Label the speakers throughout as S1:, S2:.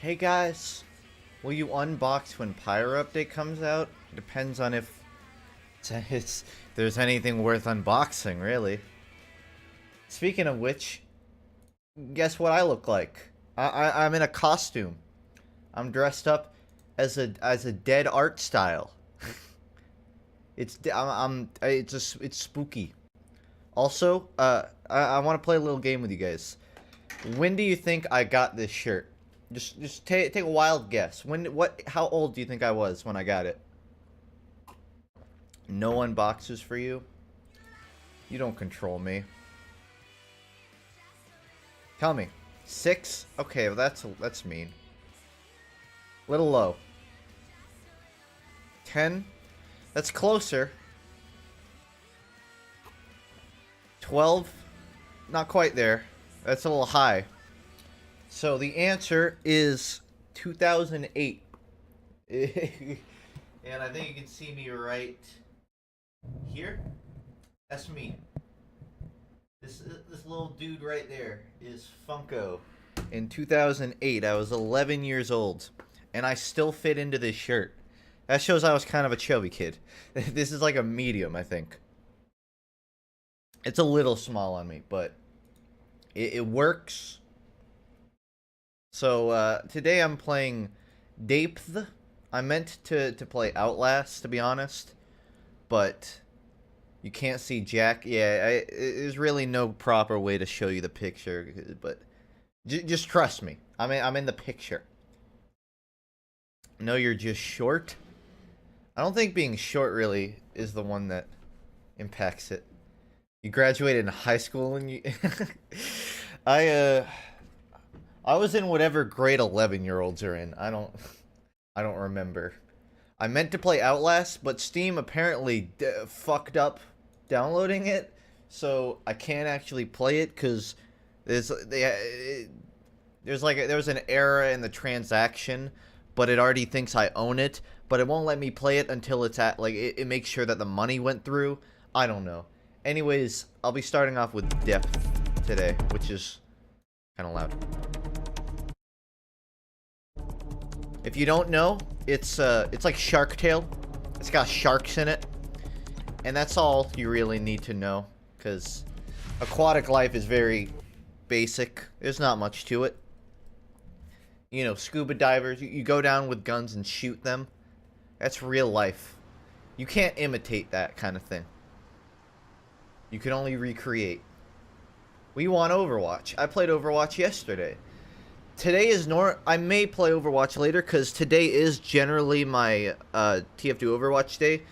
S1: Hey guys, will you unbox when Pyro update comes out? Depends on if there's anything worth unboxing, really. Speaking of which, guess what I look like? I'm in a costume. I'm dressed up as a dead art style. It's spooky. Also, I want to play a little game with you guys. When do you think I got this shirt? Just take a wild guess. How old do you think I was when I got it? No unboxes for you? You don't control me. Tell me. 6? Okay, well that's mean. Little low. 10? That's closer. 12? Not quite there. That's a little high. So the answer is 2008. And I think you can see me right here. That's me. This little dude right there is Funko. In 2008, I was 11 years old, and I still fit into this shirt. That shows I was kind of a chubby kid. This is like a medium, I think. It's a little small on me, but it works. So, today I'm playing Dapeth. I meant to play Outlast, to be honest. But you can't see Jack. Yeah, there's really no proper way to show you the picture. But just trust me. I'm in the picture. No, you're just short. I don't think being short really is the one that impacts it. You graduated in high school and you... I was in whatever grade 11-year-olds are in. I don't remember. I meant to play Outlast, but Steam apparently fucked up downloading it, so I can't actually play it because there was an error in the transaction, but it already thinks I own it, but it won't let me play it until it's at it makes sure that the money went through. I don't know. Anyways, I'll be starting off with Depth today, which is kind of loud. If you don't know, it's like Shark Tale. It's got sharks in it. And that's all you really need to know, because aquatic life is very basic. There's not much to it. You know, scuba divers, you go down with guns and shoot them. That's real life. You can't imitate that kind of thing. You can only recreate. We want Overwatch. I played Overwatch yesterday. Today is I may play Overwatch later because today is generally my TF2 Overwatch day.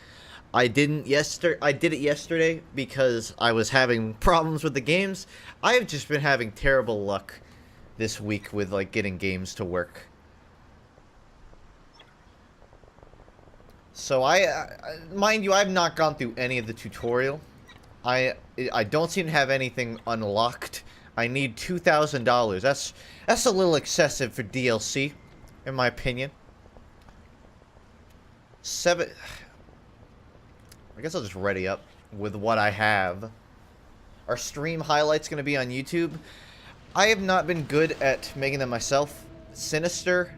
S1: I did it yesterday because I was having problems with the games. I have just been having terrible luck this week with getting games to work. So mind you, I've not gone through any of the tutorial. I don't seem to have anything unlocked. I need $2,000. That's a little excessive for DLC, in my opinion. I guess I'll just ready up with what I have. Our stream highlights going to be on YouTube. I have not been good at making them myself. Sinister,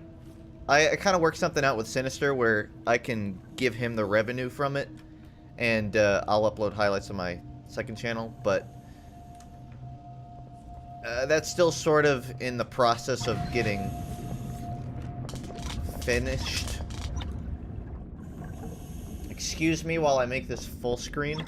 S1: I kind of worked something out with Sinister where I can give him the revenue from it, and I'll upload highlights on my second channel, but that's still sort of in the process of getting finished. Excuse me while I make this full screen.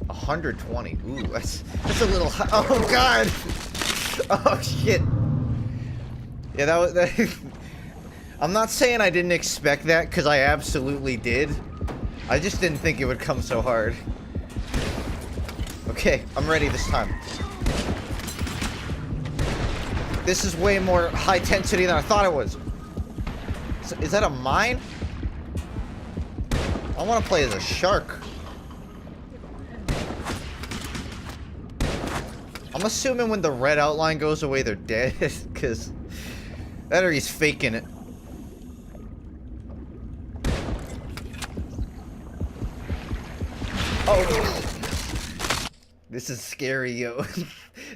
S1: $120. Ooh, that's a little high. Oh god. Oh shit. Yeah, that I'm not saying I didn't expect that, because I absolutely did. I just didn't think it would come so hard. Okay, I'm ready this time. This is way more high intensity than I thought it was. Is that a mine? I want to play as a shark. I'm assuming when the red outline goes away, they're dead, because that or he's faking it. Oh! This is scary, yo.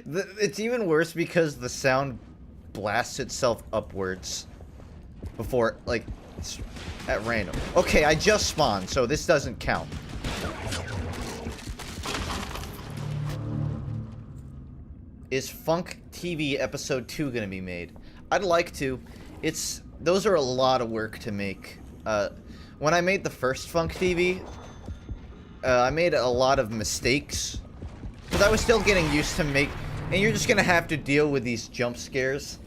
S1: It's even worse because the sound blasts itself upwards before, like, at random. Okay, I just spawned, so this doesn't count. Is FUNKe TV episode 2 gonna be made? I'd like to. Those are a lot of work to make. When I made the first FUNKe TV, I made a lot of mistakes. Because I was still getting used to and you're just gonna have to deal with these jump scares.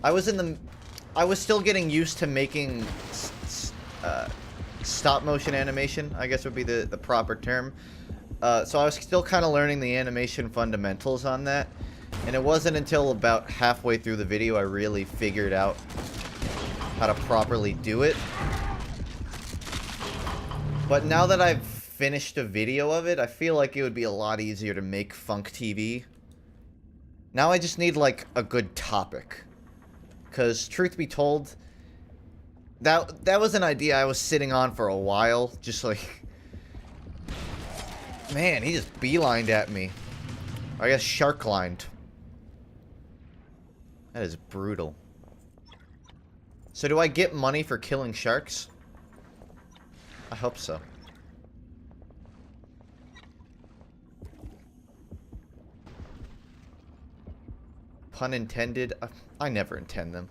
S1: I was still getting used to making stop motion animation, I guess would be the proper term. So I was still kind of learning the animation fundamentals on that. And it wasn't until about halfway through the video I really figured out how to properly do it. But now that I've finished a video of it, I feel like it would be a lot easier to make FUNKe TV. Now I just need, like, a good topic. Because, truth be told, that was an idea I was sitting on for a while. Just like... Man, he just beelined at me. I guess shark-lined. That is brutal. So do I get money for killing sharks? I hope so. Pun intended. I never intend them.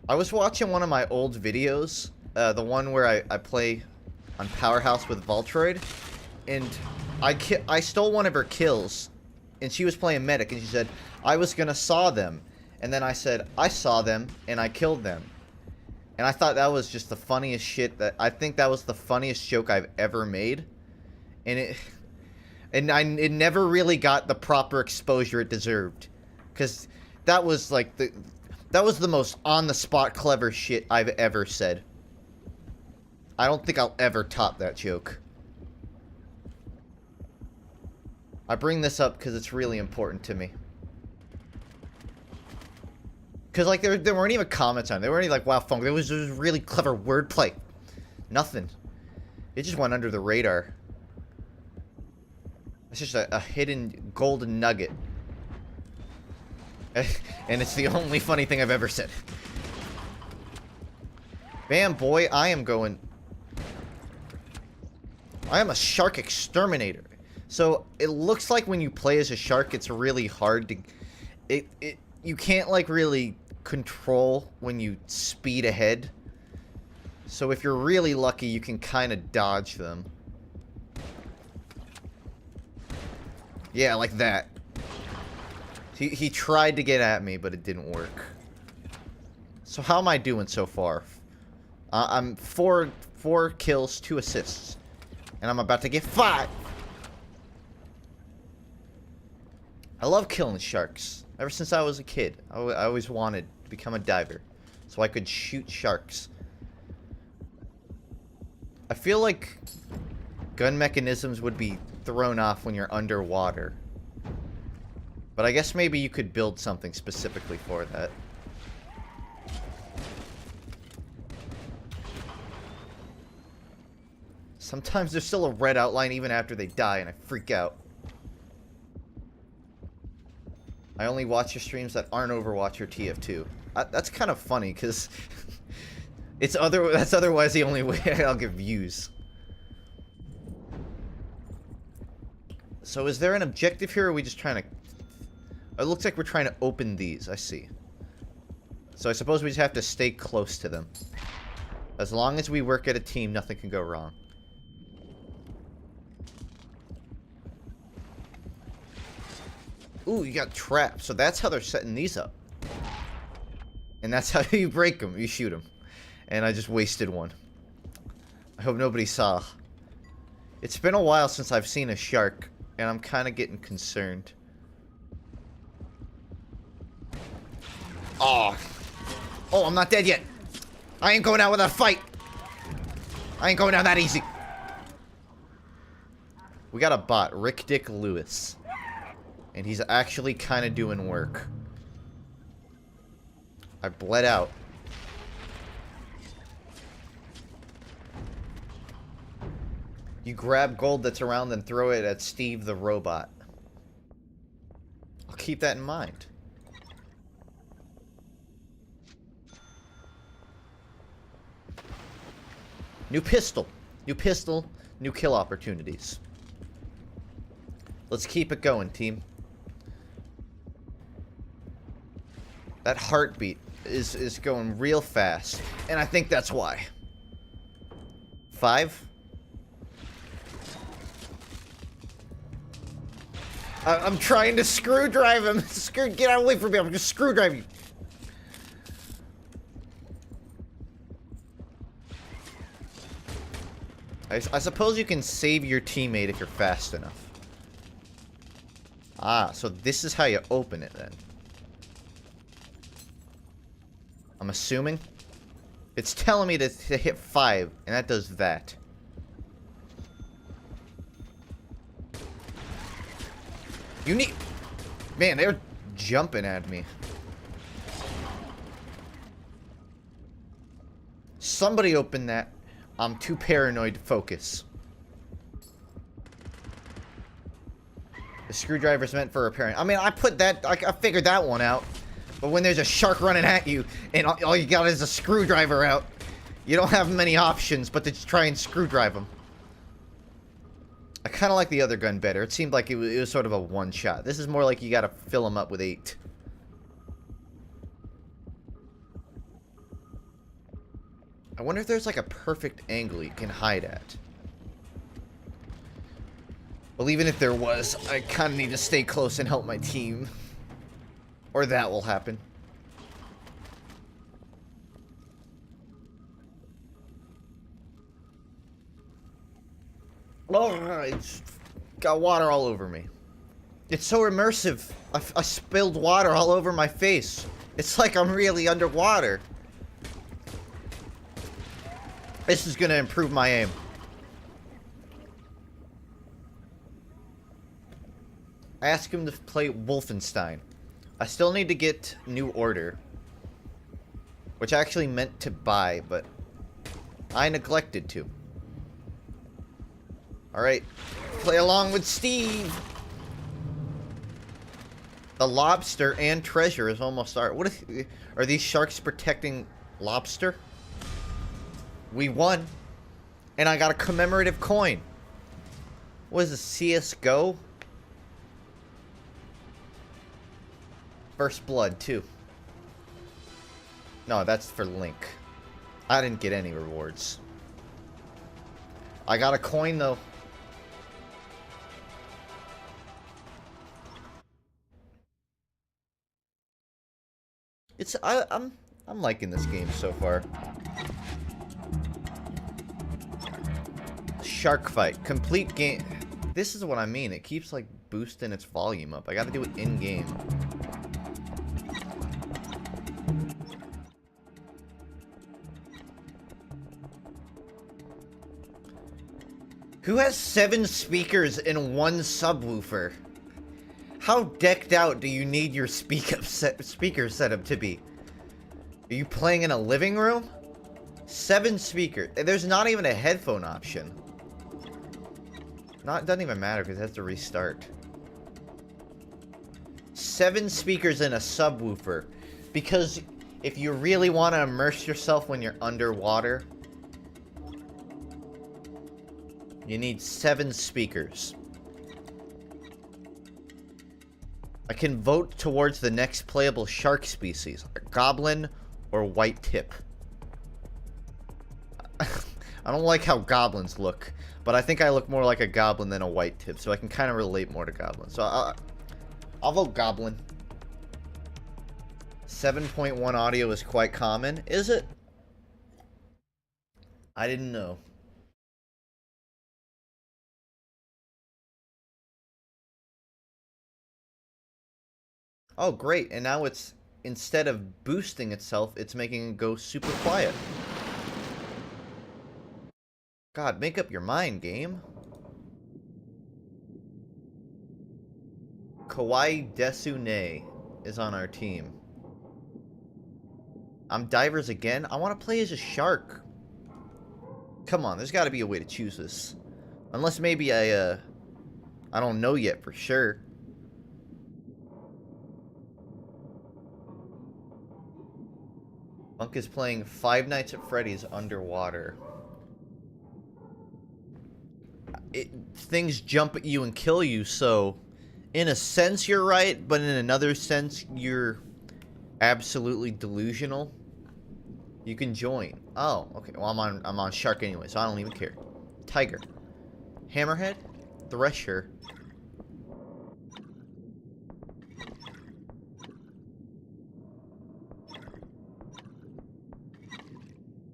S1: I was watching one of my old videos. The one where I play on Powerhouse with Voltroid. And I stole one of her kills. And she was playing medic, and she said, I was gonna saw them. And then I said, I saw them, and I killed them. And I thought that was just the funniest shit I think that was the funniest joke I've ever made. And it never really got the proper exposure it deserved. Because that was like that was the most on-the-spot clever shit I've ever said. I don't think I'll ever top that joke. I bring this up because it's really important to me. Because, like, there weren't even comments on it. They weren't even like, wow, FUNKe. There was really clever wordplay. Nothing. It just went under the radar. It's just a hidden golden nugget. And it's the only funny thing I've ever said. Bam, boy, I am a shark exterminator. So, it looks like when you play as a shark, it's really hard to... You can't, like, really control when you speed ahead. So if you're really lucky, you can kind of dodge them. Yeah, like that. He tried to get at me, but it didn't work. So how am I doing so far? I'm four kills, 2 assists. And I'm about to get 5! I love killing sharks. Ever since I was a kid, I always wanted to become a diver. So I could shoot sharks. I feel like gun mechanisms would be thrown off when you're underwater. But I guess maybe you could build something specifically for that. Sometimes there's still a red outline even after they die, and I freak out. I only watch your streams that aren't Overwatch or TF2. That's kind of funny, because that's otherwise the only way I'll get views. So is there an objective here, or are we just trying to... It looks like we're trying to open these, I see. So I suppose we just have to stay close to them. As long as we work at a team, nothing can go wrong. Ooh, you got trapped. So that's how they're setting these up. And that's how you break them. You shoot them. And I just wasted one. I hope nobody saw. It's been a while since I've seen a shark. And I'm kind of getting concerned. Oh. Oh, I'm not dead yet. I ain't going out without a fight. I ain't going down that easy. We got a bot. Rick Dick Lewis. And he's actually kind of doing work. I bled out. You grab gold that's around, then throw it at Steve the robot. I'll keep that in mind. New pistol. New pistol, new kill opportunities. Let's keep it going, team. That heartbeat is going real fast, and I think that's why. 5. I'm trying to screw drive him. Get out away from me. I'm just screw driving you. I suppose you can save your teammate if you're fast enough. Ah, so this is how you open it then. I'm assuming. It's telling me to hit 5, and that does that. You need... Man, they're jumping at me. Somebody open that. I'm too paranoid to focus. The screwdriver's meant for repairing. I mean, I put that... I figured that one out. But when there's a shark running at you, and all you got is a screwdriver out, you don't have many options but to just try and screwdrive them. I kind of like the other gun better. It seemed like it was sort of a one-shot. This is more like you gotta fill them up with 8. I wonder if there's like a perfect angle you can hide at. Well, even if there was, I kind of need to stay close and help my team. Or that will happen. Oh, it's got water all over me. It's so immersive. I spilled water all over my face. It's like I'm really underwater. This is gonna improve my aim. I asked him to play Wolfenstein. I still need to get New Order, which I actually meant to buy, but I neglected to. Alright, play along with Steve! The lobster and treasure is almost our... What if... Are these sharks protecting lobster? We won. And I got a commemorative coin. What is this, CSGO? First Blood, too. No, that's for Link. I didn't get any rewards. I got a coin, though. It's... I'm liking this game so far. Shark fight. Complete game. This is what I mean. It keeps, like, boosting its volume up. I gotta do it in-game. Who has 7 speakers in one subwoofer? How decked out do you need your speaker setup to be? Are you playing in a living room? 7 speakers. There's not even a headphone option. It doesn't even matter because it has to restart. 7 speakers in a subwoofer. Because if you really want to immerse yourself when you're underwater, you need 7 speakers. I can vote towards the next playable shark species. A goblin or white tip. I don't like how goblins look, but I think I look more like a goblin than a white tip, so I can kind of relate more to goblins. So I'll vote goblin. 7.1 audio is quite common. Is it? I didn't know. Oh, great. And now it's, instead of boosting itself, it's making it go super quiet. God, make up your mind, game. Kawaii Desune is on our team. I'm divers again. I want to play as a shark. Come on, there's got to be a way to choose this. Unless maybe I don't know yet for sure. FUNKe is playing Five Nights at Freddy's underwater. Things jump at you and kill you, so in a sense you're right, but in another sense you're absolutely delusional. You can join. Oh, okay. Well, I'm on shark anyway, so I don't even care. Tiger. Hammerhead. Thresher.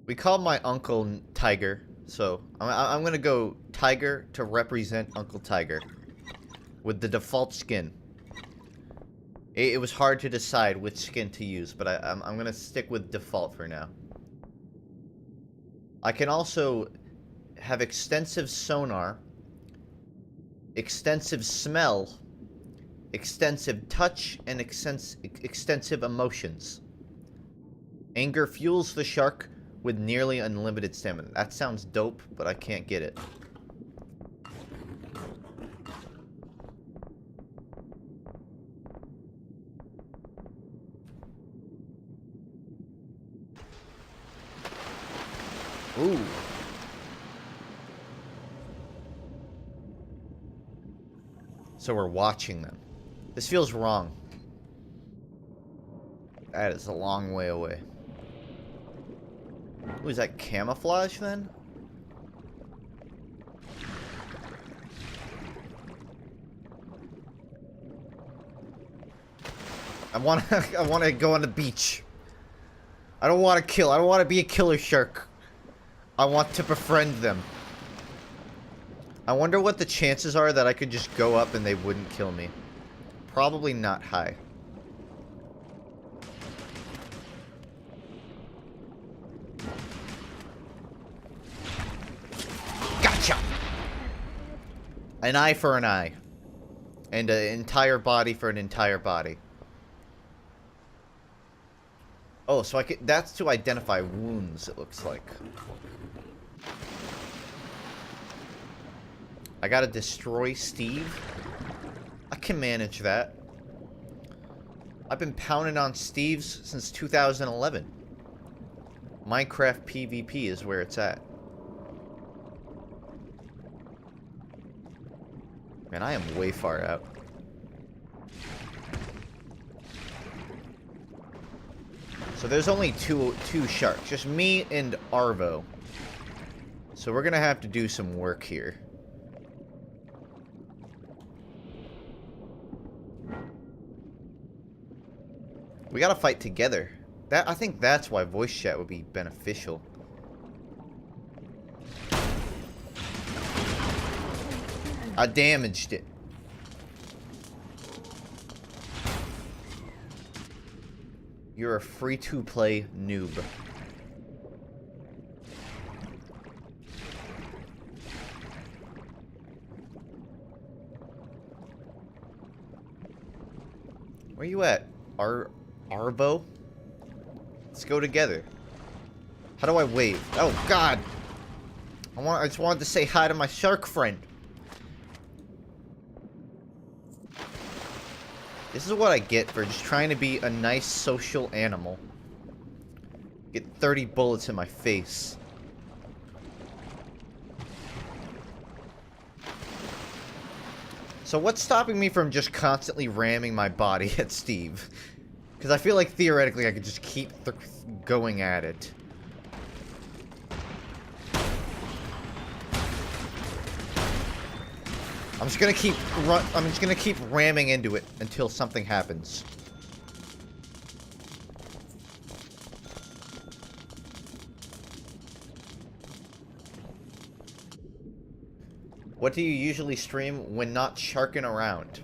S1: We called my uncle Tiger, so I'm gonna go Tiger to represent Uncle Tiger with the default skin. It was hard to decide which skin to use, but I'm gonna stick with default for now. I can also have extensive sonar, extensive smell, extensive touch, and extensive emotions. Anger fuels the shark with nearly unlimited stamina. That sounds dope, but I can't get it. Ooh. So we're watching them. This feels wrong. That is a long way away. Ooh, is that camouflage then? I wanna go on the beach. I don't wanna kill. I don't wanna be a killer shark. I want to befriend them. I wonder what the chances are that I could just go up and they wouldn't kill me. Probably not high. Gotcha! An eye for an eye. And an entire body for an entire body. Oh, so that's to identify wounds, it looks like. I gotta destroy Steve. I can manage that. I've been pounding on Steve's since 2011. Minecraft PvP is where it's at. Man, I am way far out. So there's only two sharks. Just me and Arvo. So we're gonna have to do some work here. We gotta fight together. I think that's why voice chat would be beneficial. I damaged it. You're a free-to-play noob. Where you at? Arvo? Let's go together. How do I wave? Oh God! I just wanted to say hi to my shark friend. This is what I get for just trying to be a nice social animal. Get 30 bullets in my face. So what's stopping me from just constantly ramming my body at Steve? Because I feel like theoretically I could just keep going at it. I'm just gonna keep ramming into it until something happens. What do you usually stream when not sharking around?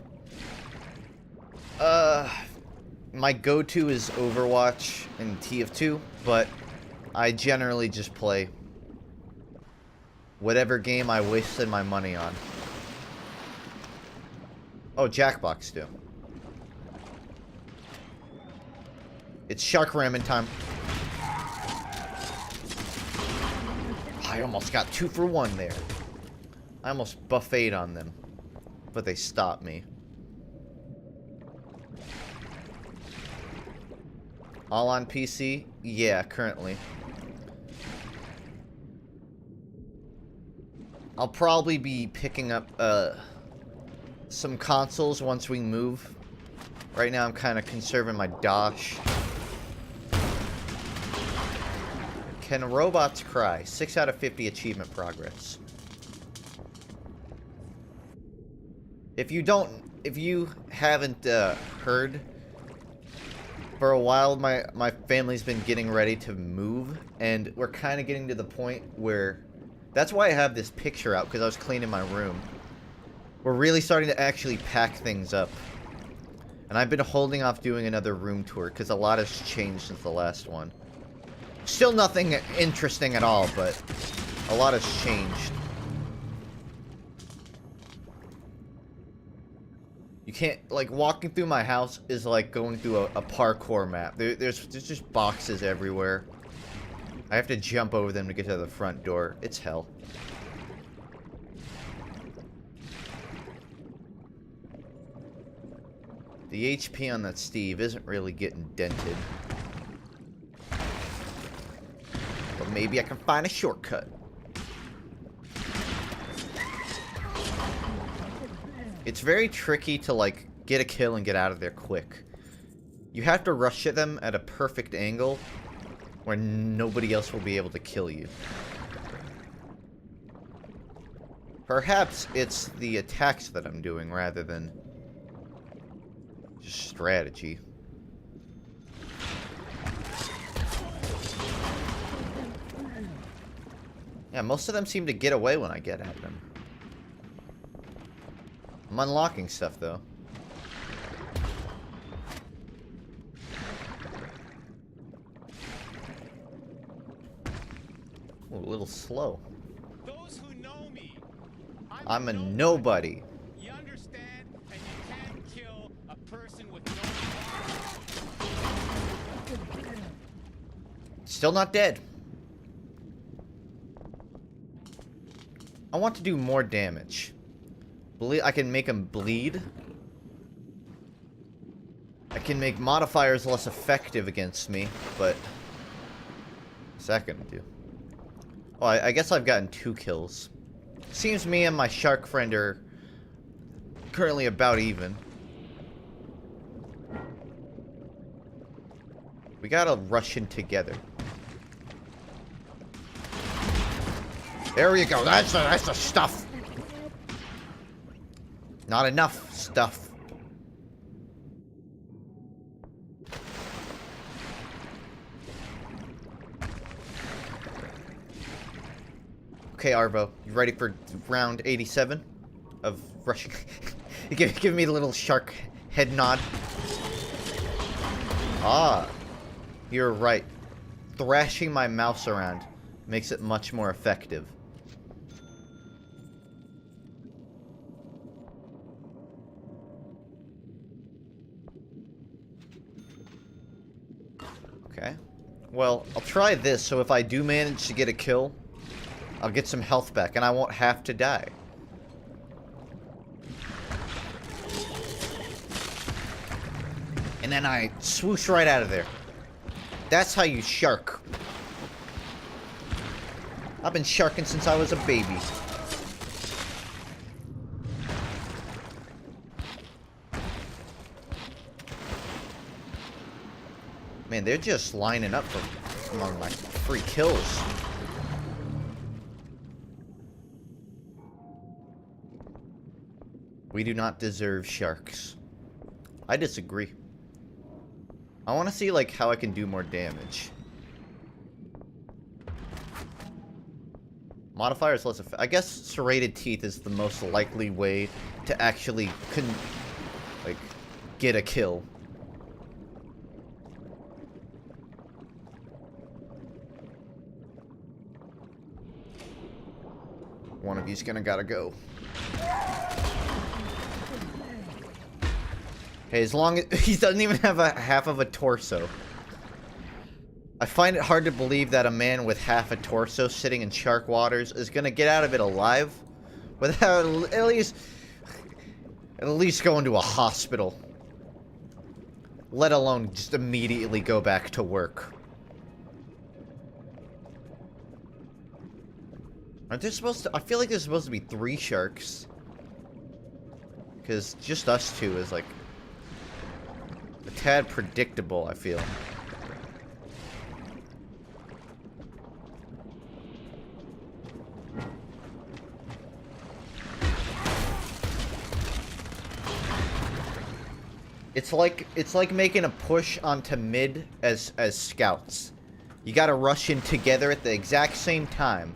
S1: My go-to is Overwatch and TF2, but I generally just play whatever game I wasted my money on. Oh, Jackbox too. It's shark ramming time. I almost got 2 for 1 there. I almost buffeted on them, but they stopped me. All on PC? Yeah, currently. I'll probably be picking up some consoles once we move. Right now I'm kind of conserving my dosh. Can robots cry? 6 out of 50 achievement progress. If you haven't heard, for a while my family's been getting ready to move, and we're kind of getting to the point where, that's why I have this picture out, because I was cleaning my room. We're really starting to actually pack things up. And I've been holding off doing another room tour, because a lot has changed since the last one. Still nothing interesting at all, but a lot has changed. You can't, like, walking through my house is like going through a parkour map. There's just boxes everywhere. I have to jump over them to get to the front door. It's hell. The HP on that Steve isn't really getting dented. But maybe I can find a shortcut. It's very tricky to, like, get a kill and get out of there quick. You have to rush at them at a perfect angle where nobody else will be able to kill you. Perhaps it's the attacks that I'm doing rather than just strategy. Yeah, most of them seem to get away when I get at them. I'm unlocking stuff, though. Ooh, a little slow.
S2: Those who know me,
S1: I'm a nobody.
S2: You understand? And you can't kill a person with no.
S1: Still not dead. I want to do more damage. I can make them bleed. I can make modifiers less effective against me, but what's that gonna do? Oh, I guess I've gotten 2 kills. Seems me and my shark friend are currently about even. We gotta rush in together. There we go. That's the stuff. Not enough stuff. Okay, Arvo, you ready for round 87 of rushing? Give me the little shark head nod. Ah, you're right. Thrashing my mouse around makes it much more effective. Okay. Well, I'll try this, so if I do manage to get a kill, I'll get some health back, and I won't have to die. And then I swoosh right out of there. That's how you shark. I've been sharking since I was a baby. Man, they're just lining up for my free kills. We do not deserve sharks. I disagree. I want to see, like, how I can do more damage. Modifier is less effective. I guess serrated teeth is the most likely way to actually, like, get a kill. One of you's gonna gotta go. Hey, as long as he doesn't even have a half of a torso. I find it hard to believe that a man with half a torso sitting in shark waters is gonna get out of it alive without at least going to a hospital. Let alone just immediately go back to work. Aren't there supposed to... I feel like there's supposed to be 3 sharks. Because just us two is, like, a tad predictable, I feel. It's like making a push onto mid as scouts. You gotta rush in together at the exact same time.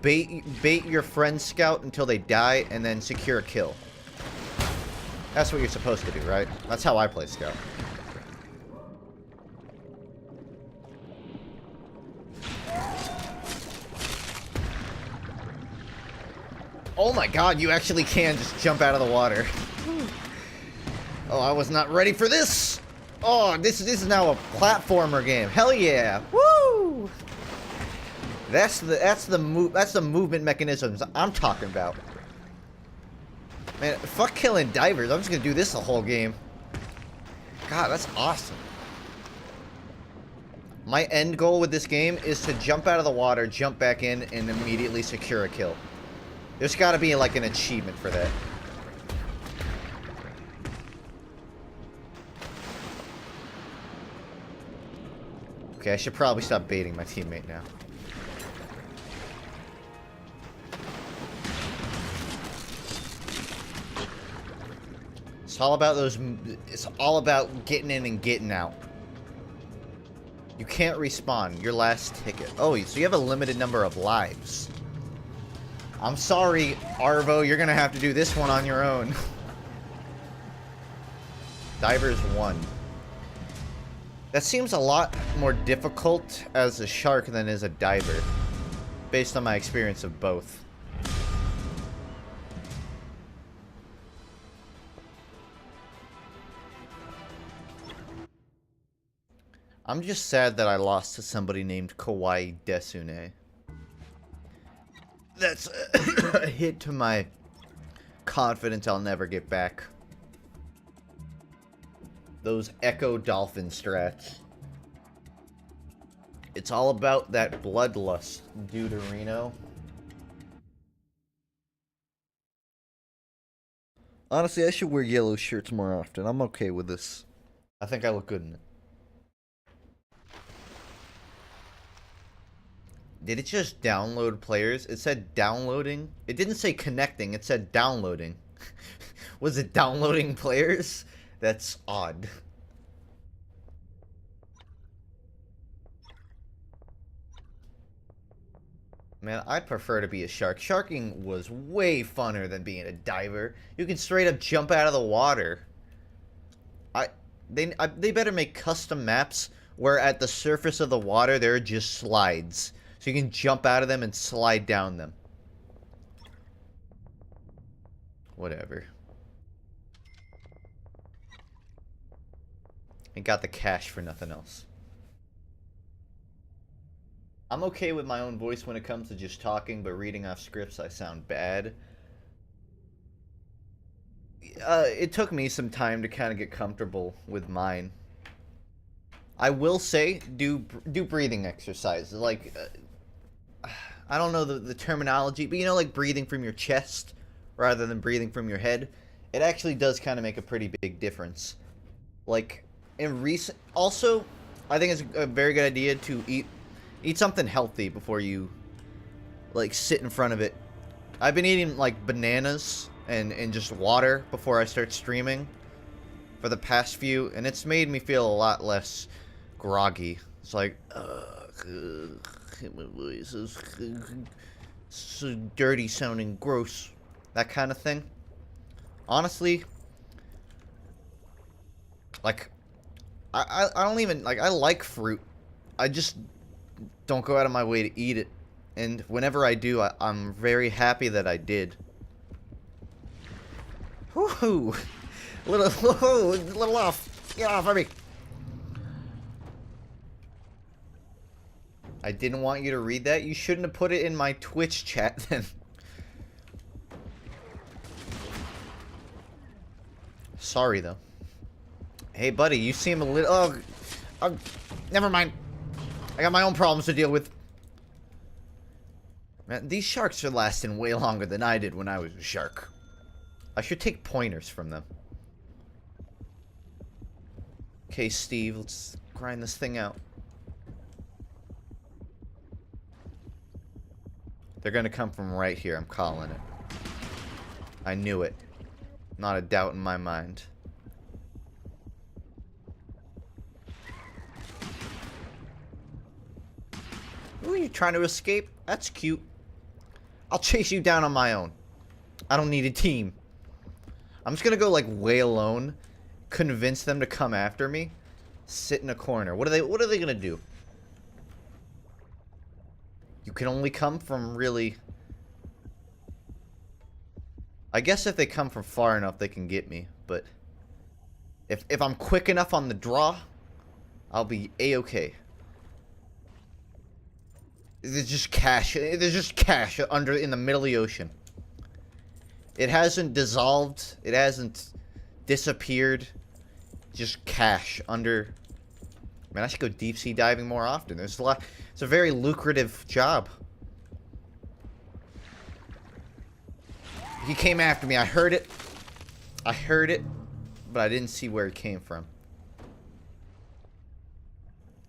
S1: Bait your friend's scout until they die, and then secure a kill. That's what you're supposed to do, right? That's how I play scout. Oh my god, you actually can just jump out of the water. Oh, I was not ready for this! Oh, this is now a platformer game. Hell yeah! Woo! That's the movement mechanisms I'm talking about. Man, fuck killing divers. I'm just gonna do this the whole game. God, that's awesome. My end goal with this game is to jump out of the water, jump back in, and immediately secure a kill. There's gotta be like an achievement for that. Okay, I should probably stop baiting my teammate now. It's all about those... It's all about getting in and getting out. You can't respawn. Your last ticket. Oh, so you have a limited number of lives. I'm sorry, Arvo. You're gonna have to do this one on your own. Divers 1. That seems a lot more difficult as a shark than as a diver, based on my experience of both. I'm just sad that I lost to somebody named Kawaii Desune. That's a hit to my confidence I'll never get back. Those Echo Dolphin strats. It's all about that bloodlust, Deuterino. Honestly, I should wear yellow shirts more often. I'm okay with this. I think I look good in it. Did it just download players? It said downloading. It didn't say connecting. It said downloading. Was it downloading players? That's odd. Man, I prefer to be a shark. Sharking was way funner than being a diver. You can straight up jump out of the water. They better make custom maps where at the surface of the water there are just slides. So you can jump out of them and slide down them. Whatever. And got the cash for nothing else. I'm okay with my own voice when it comes to just talking, but reading off scripts I sound bad. It took me some time to kind of get comfortable with mine. I will say, do breathing exercises. Like, I don't know the terminology, but you know, like breathing from your chest rather than breathing from your head. It actually does kind of make a pretty big difference. Like, also, I think it's a very good idea to eat something healthy before you, like, sit in front of it. I've been eating, like, bananas and just water before I start streaming for the past few, and it's made me feel a lot less groggy. It's like, my voice is so dirty sounding, gross, that kind of thing. Honestly, like, I don't even, like, I like fruit. I just don't go out of my way to eat it. And whenever I do, I'm very happy that I did. Woohoo! Little off. Get off of me. I didn't want you to read that. You shouldn't have put it in my Twitch chat then. Sorry, though. Hey, buddy, you seem a little... Oh, never mind. I got my own problems to deal with. Man, these sharks are lasting way longer than I did when I was a shark. I should take pointers from them. Okay, Steve, let's grind this thing out. They're gonna come from right here, I'm calling it. I knew it. Not a doubt in my mind. Ooh, you trying to escape? That's cute. I'll chase you down on my own. I don't need a team. I'm just gonna go like way alone, convince them to come after me, sit in a corner. What are they gonna do? You can only come from really... I guess if they come from far enough, they can get me. But if I'm quick enough on the draw, I'll be a-okay. There's just cash. There's just cash under in the middle of the ocean. It hasn't dissolved. It hasn't disappeared. Just cash under. Man, I should go deep sea diving more often. There's a lot. It's a very lucrative job. He came after me. I heard it. I heard it, but I didn't see where it came from.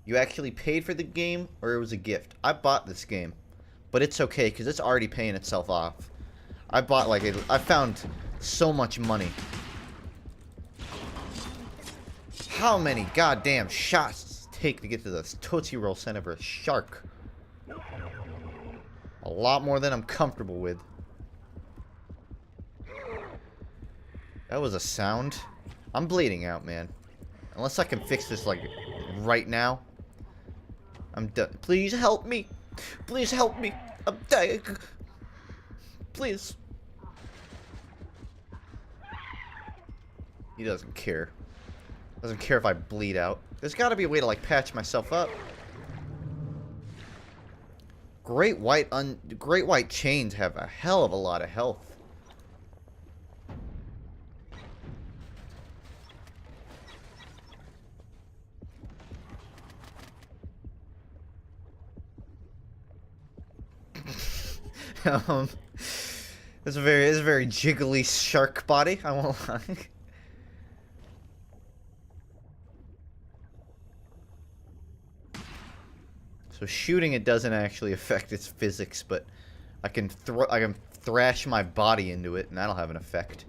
S1: You actually paid for the game, or it was a gift? I bought this game, but it's okay because it's already paying itself off. I bought like I found so much money. How many goddamn shots does it take to get to the Tootsie Roll center of a shark? A lot more than I'm comfortable with. That was a sound. I'm bleeding out, man. Unless I can fix this like right now. I'm done. Please help me. Please help me. I'm dying. Please. He doesn't care. Doesn't care if I bleed out. There's got to be a way to like patch myself up. Great white chains have a hell of a lot of health. It's a very jiggly shark body. I won't lie. So shooting it doesn't actually affect its physics, but I can thrash my body into it, and that'll have an effect.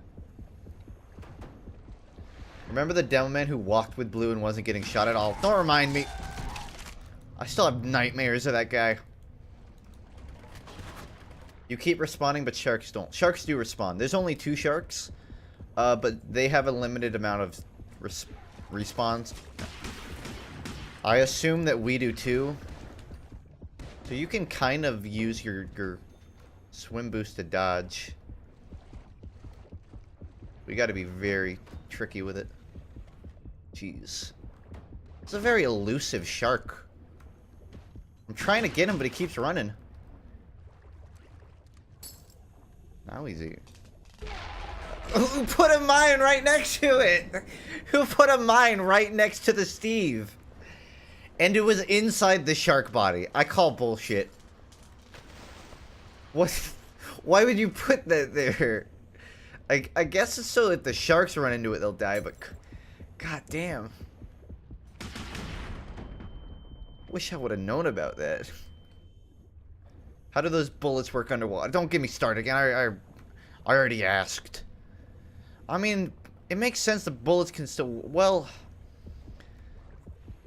S1: Remember the demo man who walked with blue and wasn't getting shot at all? Don't remind me. I still have nightmares of that guy. You keep respawning, but sharks don't. Sharks do respawn. There's only 2 sharks, but they have a limited amount of respawns. I assume that we do too. So you can kind of use your swim boost to dodge. We got to be very tricky with it. Jeez. It's a very elusive shark. I'm trying to get him, but he keeps running. Now he's here. Who put a mine right next to it? Who put a mine right next to the Steve? And it was inside the shark body. I call bullshit. What? Why would you put that there? I guess it's so if the sharks run into it, they'll die, but... God damn. Wish I would have known about that. How do those bullets work underwater? Don't get me started again. I already asked. I mean, it makes sense the bullets can still... Well...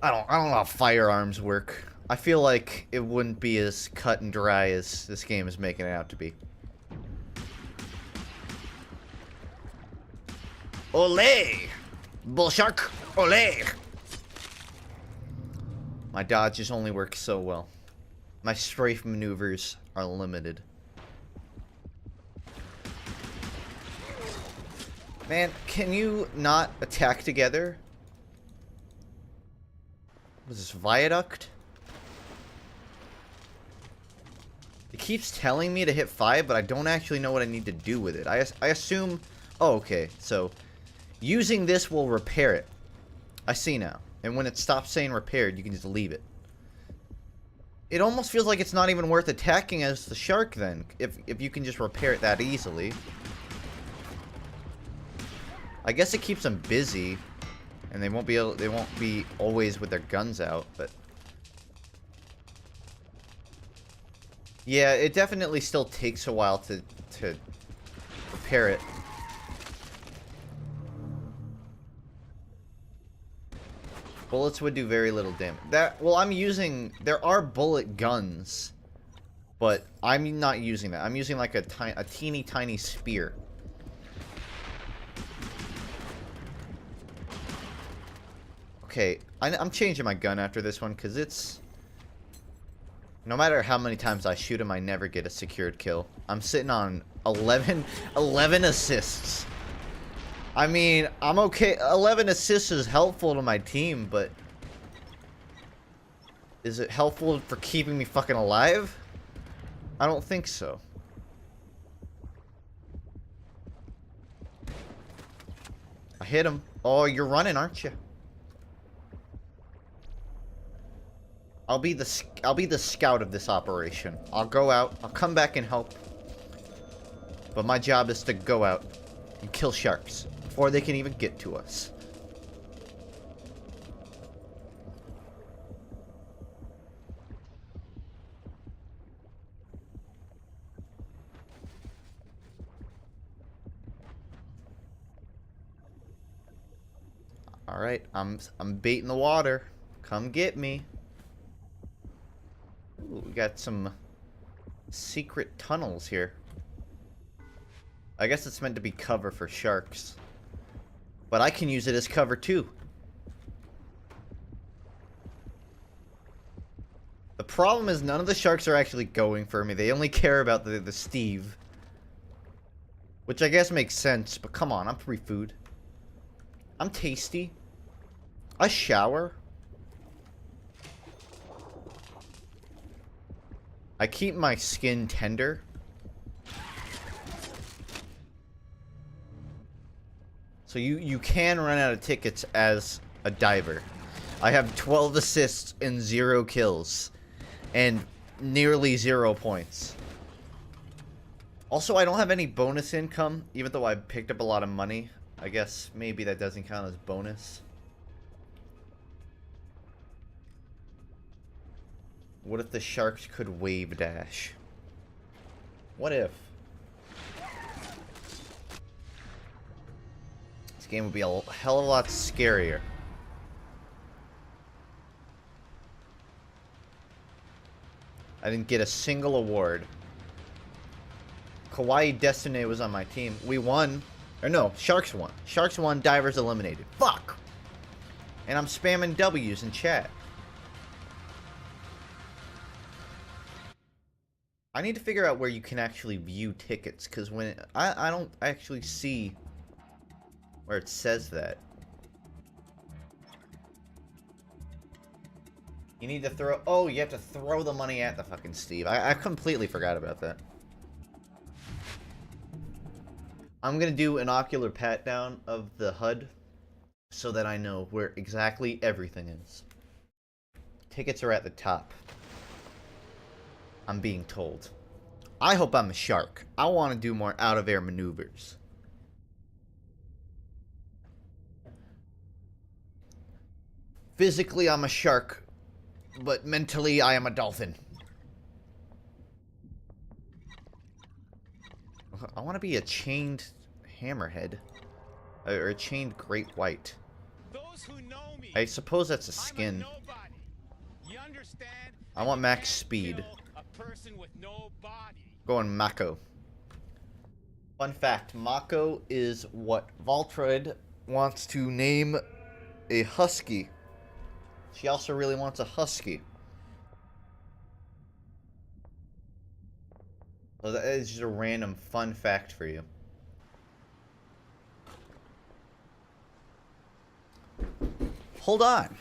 S1: I don't know how firearms work. I feel like it wouldn't be as cut and dry as this game is making it out to be. Olé! Bull shark! Olé! My dodges only work so well. My strafe maneuvers are limited. Man, can you not attack together? Was this viaduct? It keeps telling me to hit 5, but I don't actually know what I need to do with it. I assume... Oh, okay. So, Using this will repair it. I see now. And when it stops saying repaired, you can just leave it. It almost feels like it's not even worth attacking as the shark then, if you can just repair it that easily. I guess it keeps them busy, and they won't be always with their guns out, but yeah, it definitely still takes a while to repair it. Bullets would do very little damage. Well, there are bullet guns, but I'm not using that. I'm using like a teeny tiny spear. Okay, I'm changing my gun after this one, because it's... No matter how many times I shoot him, I never get a secured kill. I'm sitting on 11 assists. I mean, I'm okay. 11 assists is helpful to my team, but... Is it helpful for keeping me fucking alive? I don't think so. I hit him. Oh, you're running, aren't you? I'll be the scout of this operation. I'll go out. I'll come back and help. But my job is to go out and kill sharks before they can even get to us. All right, I'm baiting the water. Come get me. Ooh, we got some secret tunnels here. I guess it's meant to be cover for sharks. But I can use it as cover too. The problem is none of the sharks are actually going for me. They only care about the Steve. Which I guess makes sense, but come on, I'm free food. I'm tasty. I shower. I keep my skin tender. So you can run out of tickets as a diver. I have 12 assists and 0 kills. And nearly 0 points. Also, I don't have any bonus income, even though I picked up a lot of money. I guess maybe that doesn't count as bonus. What if the sharks could wave dash? What if? This game would be a hell of a lot scarier. I didn't get a single award. Kawaii Destiny was on my team. We won. Or no, Sharks won. Sharks won, Divers eliminated. Fuck! And I'm spamming W's in chat. I need to figure out where you can actually view tickets, because when I don't actually see where it says that. You need to throw... Oh, you have to throw the money at the fucking Steve. I completely forgot about that. I'm gonna do an ocular pat down of the HUD so that I know where exactly everything is. Tickets are at the top. I'm being told. I hope I'm a shark. I want to do more out-of-air maneuvers. Physically, I'm a shark. But mentally, I am a dolphin. I want to be a chained hammerhead. Or a chained great white.
S2: Those who know me,
S1: I suppose that's a skin.
S2: You understand?
S1: I want max speed.
S2: A person with no body.
S1: Going Mako. Fun fact, Mako is what Voltroid wants to name a husky. She also really wants a husky. So that is just a random fun fact for you. Hold on.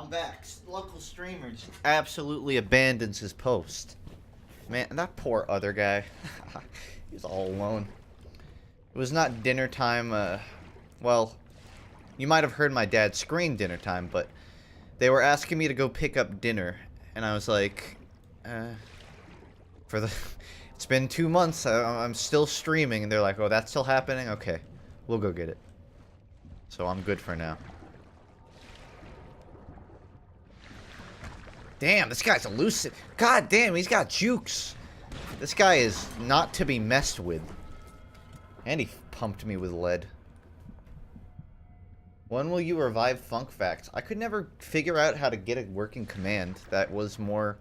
S1: I'm back. Local streamer just absolutely abandons his post. Man, that poor other guy. He's all alone. It was not dinner time, well, you might have heard my dad scream dinner time, but they were asking me to go pick up dinner, and I was like, it's been 2 months, I'm still streaming, and they're like, oh, that's still happening? Okay, we'll go get it. So I'm good for now. Damn, this guy's elusive. God damn, he's got jukes. This guy is not to be messed with. And he pumped me with lead. When will you revive Funk Facts? I could never figure out how to get a working command that was more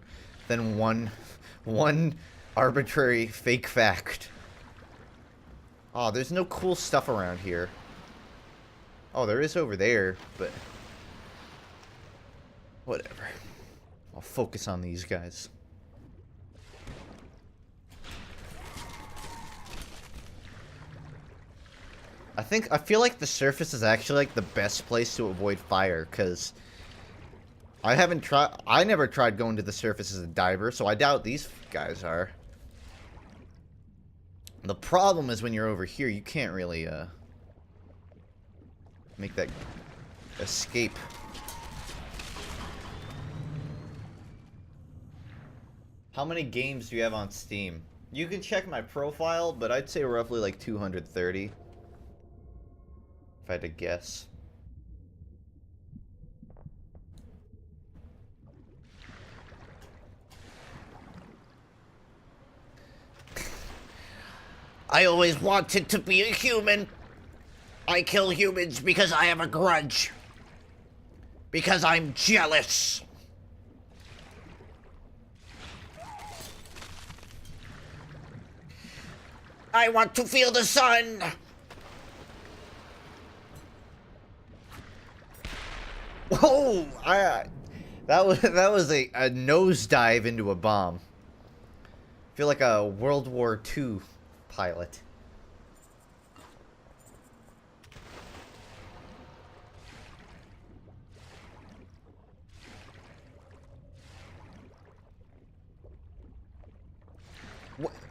S1: than one arbitrary fake fact. Oh, there's no cool stuff around here. Oh, there is over there, but whatever. I'll focus on these guys. I feel like the surface is actually like the best place to avoid fire, because I never tried going to the surface as a diver, so I doubt these guys are. The problem is when you're over here, you can't really make that escape. How many games do you have on Steam? You can check my profile, but I'd say roughly like 230. If I had to guess. I always wanted to be a human. I kill humans because I have a grudge. Because I'm jealous. I want to feel the sun. Whoa! That was a nosedive into a bomb. I feel like a World War II pilot.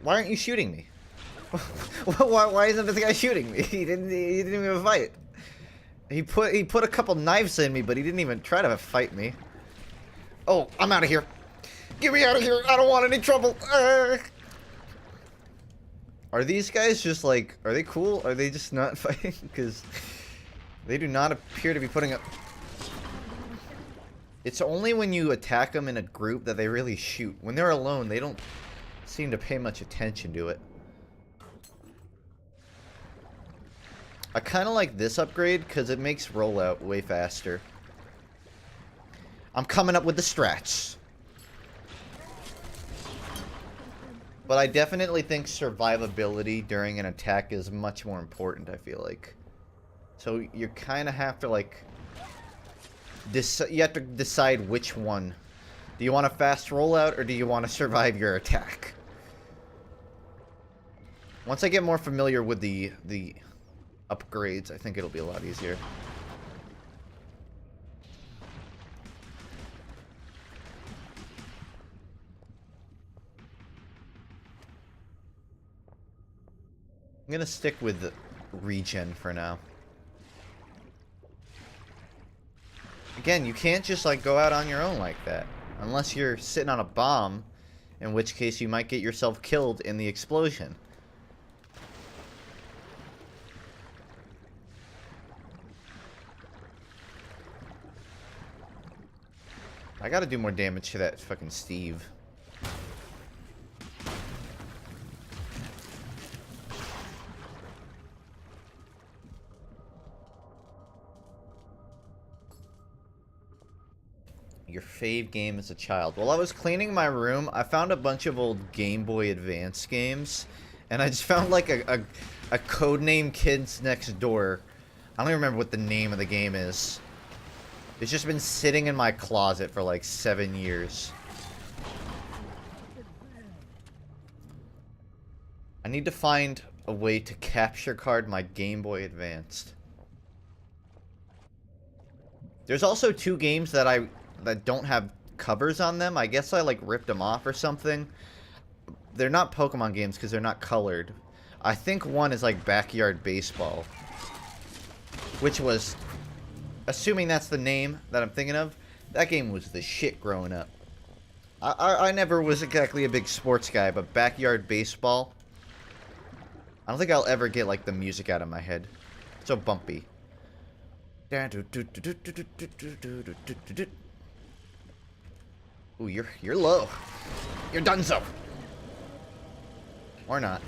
S1: Why aren't you shooting me? Why isn't this guy shooting me? He didn't even fight. He put a couple knives in me, but he didn't even try to fight me. Oh, I'm out of here. Get me out of here. I don't want any trouble. Are these guys just like, are they cool? Are they just not fighting? Because they do not appear to be putting up... It's only when you attack them in a group that they really shoot. When they're alone, they don't seem to pay much attention to it. I kind of like this upgrade because it makes rollout way faster. I'm coming up with the strats. But I definitely think survivability during an attack is much more important, I feel like. So you kind of have to, like... you have to decide which one. Do you want a fast rollout, or do you want to survive your attack? Once I get more familiar with the upgrades, I think it'll be a lot easier. I'm gonna stick with the regen for now. Again, you can't just like go out on your own like that. Unless you're sitting on a bomb, in which case you might get yourself killed in the explosion. I gotta do more damage to that fucking Steve. Your fave game as a child. While I was cleaning my room, I found a bunch of old Game Boy Advance games. And I just found like a codename Kids Next Door. I don't even remember what the name of the game is. It's just been sitting in my closet for like 7 years. I need to find a way to capture card my Game Boy Advanced. There's also 2 games that I that don't have covers on them. I guess I like ripped them off or something. They're not Pokemon games because they're not colored. I think one is like Backyard Baseball, which was, assuming that's the name that I'm thinking of, that game was the shit growing up. I never was exactly a big sports guy, but Backyard Baseball, I don't think I'll ever get like the music out of my head. It's so bumpy. Ooh, you're low. You're donezo. Or not.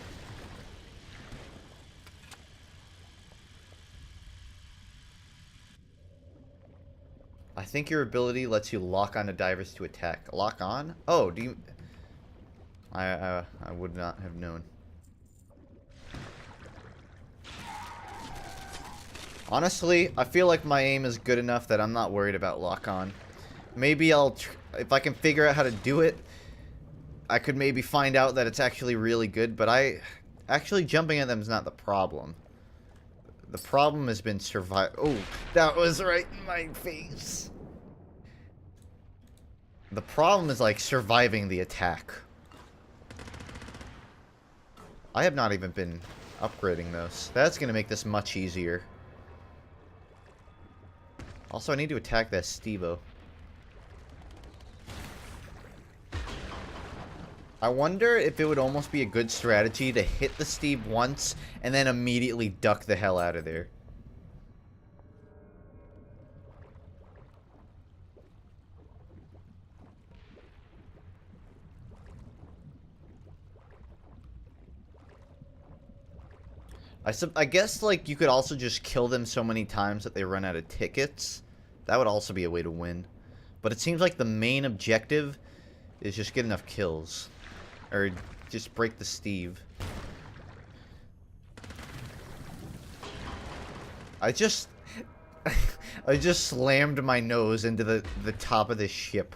S1: I think your ability lets you lock on to divers to attack. Lock on? Oh, do you... I would not have known. Honestly, I feel like my aim is good enough that I'm not worried about lock on. Maybe if I can figure out how to do it, I could maybe find out that it's actually really good, but actually jumping at them is not the problem. The problem has been survive. Oh, that was right in my face. The problem is like surviving the attack. I have not even been upgrading those. That's going to make this much easier. Also, I need to attack that Stevo. I wonder if it would almost be a good strategy to hit the Steve once and then immediately duck the hell out of there. I guess, like, you could also just kill them so many times that they run out of tickets. That would also be a way to win. But it seems like the main objective is just get enough kills. Or just break the Steve. I just slammed my nose into the top of this ship.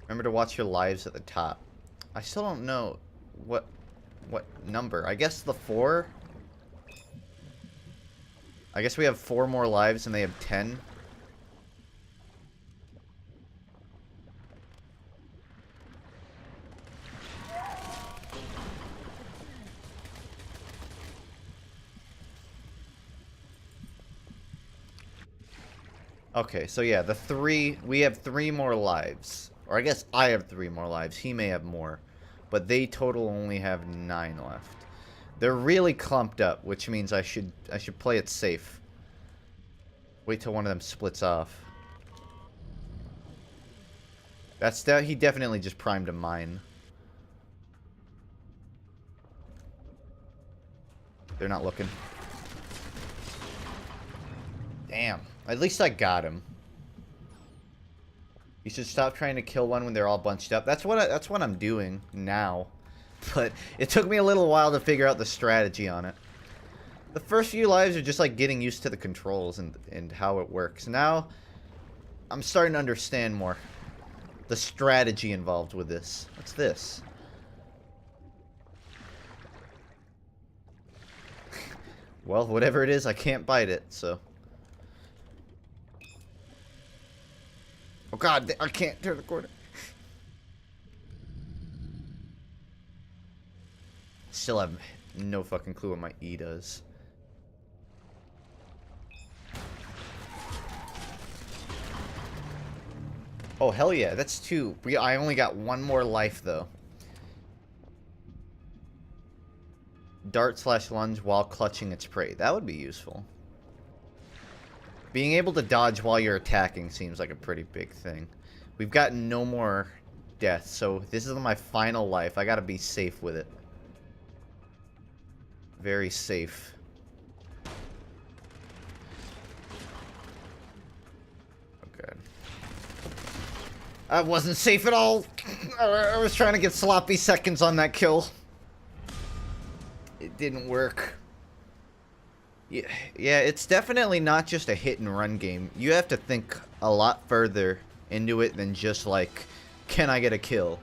S1: Remember to watch your lives at the top. I still don't know what number. I guess the 4? I guess we have 4 more lives and they have 10. Okay, so yeah, we have 3 more lives. Or I guess I have 3 more lives. He may have more. But they total only have 9 left. They're really clumped up, which means I should play it safe. Wait till one of them splits off. He definitely just primed a mine. They're not looking. Damn. At least I got him. You should stop trying to kill one when they're all bunched up. That's what I'm doing now. But it took me a little while to figure out the strategy on it. The first few lives are just like getting used to the controls and how it works. Now, I'm starting to understand more the strategy involved with this. What's this? Well, whatever it is, I can't bite it, so... Oh god, I can't turn the corner. Still have no fucking clue what my E does. Oh, hell yeah, that's 2. I only got 1 more life, though. Dart/lunge while clutching its prey. That would be useful. Being able to dodge while you're attacking seems like a pretty big thing. We've got no more deaths, so this is my final life. I gotta be safe with it. Very safe. Okay. I wasn't safe at all. I was trying to get sloppy seconds on that kill. It didn't work. Yeah, it's definitely not just a hit and run game. You have to think a lot further into it than just like, can I get a kill?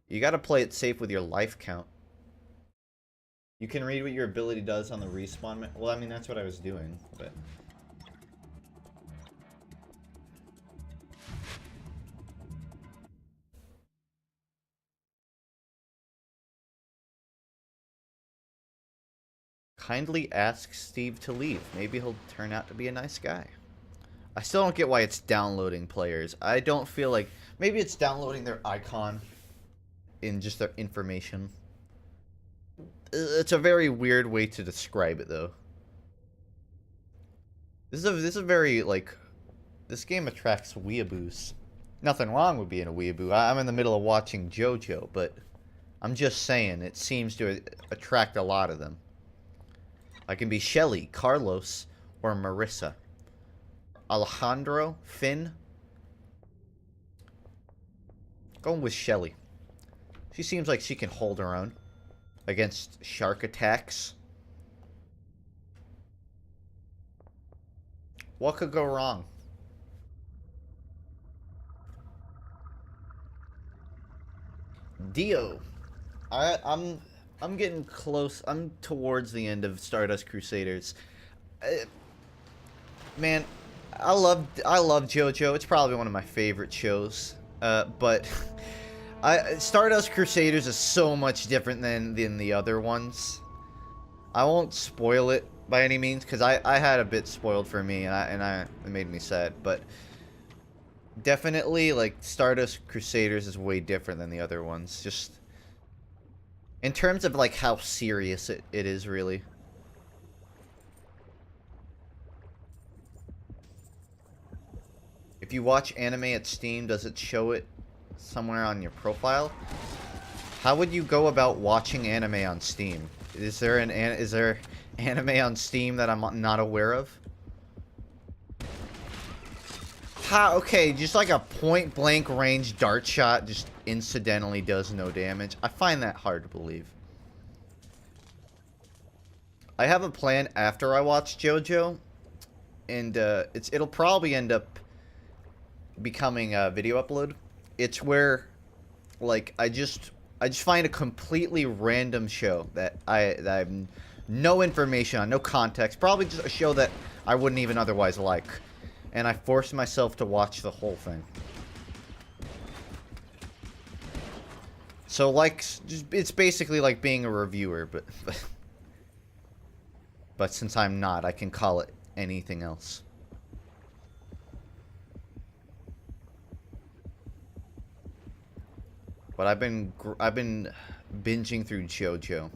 S1: You gotta play it safe with your life count. You can read what your ability does on the respawn. Well, I mean, that's what I was doing, but... Kindly ask Steve to leave. Maybe he'll turn out to be a nice guy. I still don't get why it's downloading players. I don't feel like... Maybe it's downloading their icon in just their information. It's a very weird way to describe it, though. This is a very, like... This game attracts weeaboos. Nothing wrong with being a weeaboo. I'm in the middle of watching JoJo, but... I'm just saying, it seems to attract a lot of them. I can be Shelly, Carlos, or Marissa. Alejandro, Finn. Going with Shelly. She seems like she can hold her own against shark attacks. What could go wrong? Dio. I'm getting close. I'm towards the end of Stardust Crusaders. Man, I love JoJo. It's probably one of my favorite shows. But Stardust Crusaders is so much different than the other ones. I won't spoil it by any means because I had a bit spoiled for me and it made me sad. But definitely, like, Stardust Crusaders is way different than the other ones. Just in terms of, like, how serious it is, really. If you watch anime at Steam, does it show it somewhere on your profile? How would you go about watching anime on Steam? Is there anime on Steam that I'm not aware of? How? Okay, just like a point-blank range dart shot just incidentally does no damage. I find that hard to believe. I have a plan after I watch JoJo, and it'll probably end up becoming a video upload. It's where, like, I just find a completely random show that I have no information on, no context, probably just a show that I wouldn't even otherwise like. And I forced myself to watch the whole thing. So, like, it's basically like being a reviewer, but since I'm not, I can call it anything else. But I've been binging through JoJo.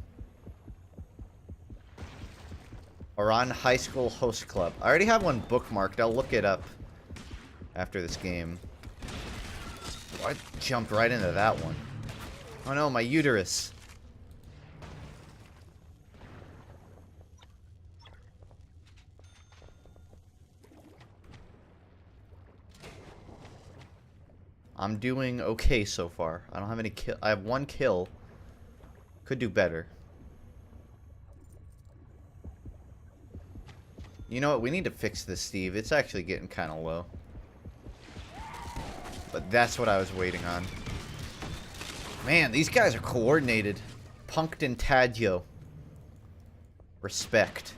S1: Or on High School Host Club. I already have one bookmarked. I'll look it up after this game. Oh, I jumped right into that one. Oh no, my uterus. I'm doing okay so far. I don't have any kill. I have one kill. Could do better. You know what? We need to fix this, Steve. It's actually getting kind of low. But that's what I was waiting on. Man, these guys are coordinated. Punked and Tadjo. Respect.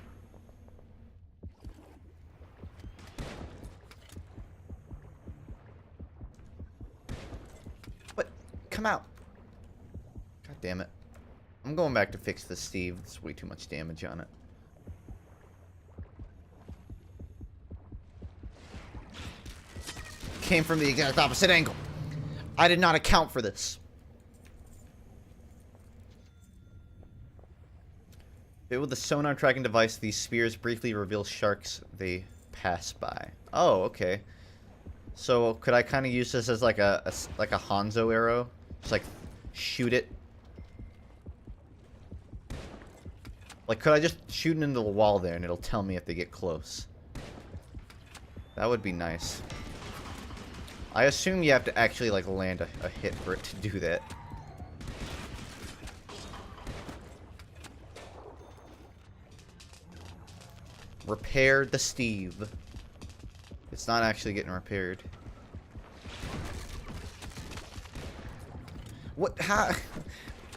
S1: What? Come out. God damn it. I'm going back to fix this, Steve. There's way too much damage on it. Came from the exact opposite angle. I did not account for this. Fit with the sonar tracking device, these spears briefly reveal sharks they pass by. Oh, okay. So could I kind of use this as like a Hanzo arrow? Just like shoot it. Like, could I just shoot it into the wall there and it'll tell me if they get close? That would be nice. I assume you have to actually, like, land a hit for it to do that. Repair the Steve. It's not actually getting repaired. What? How?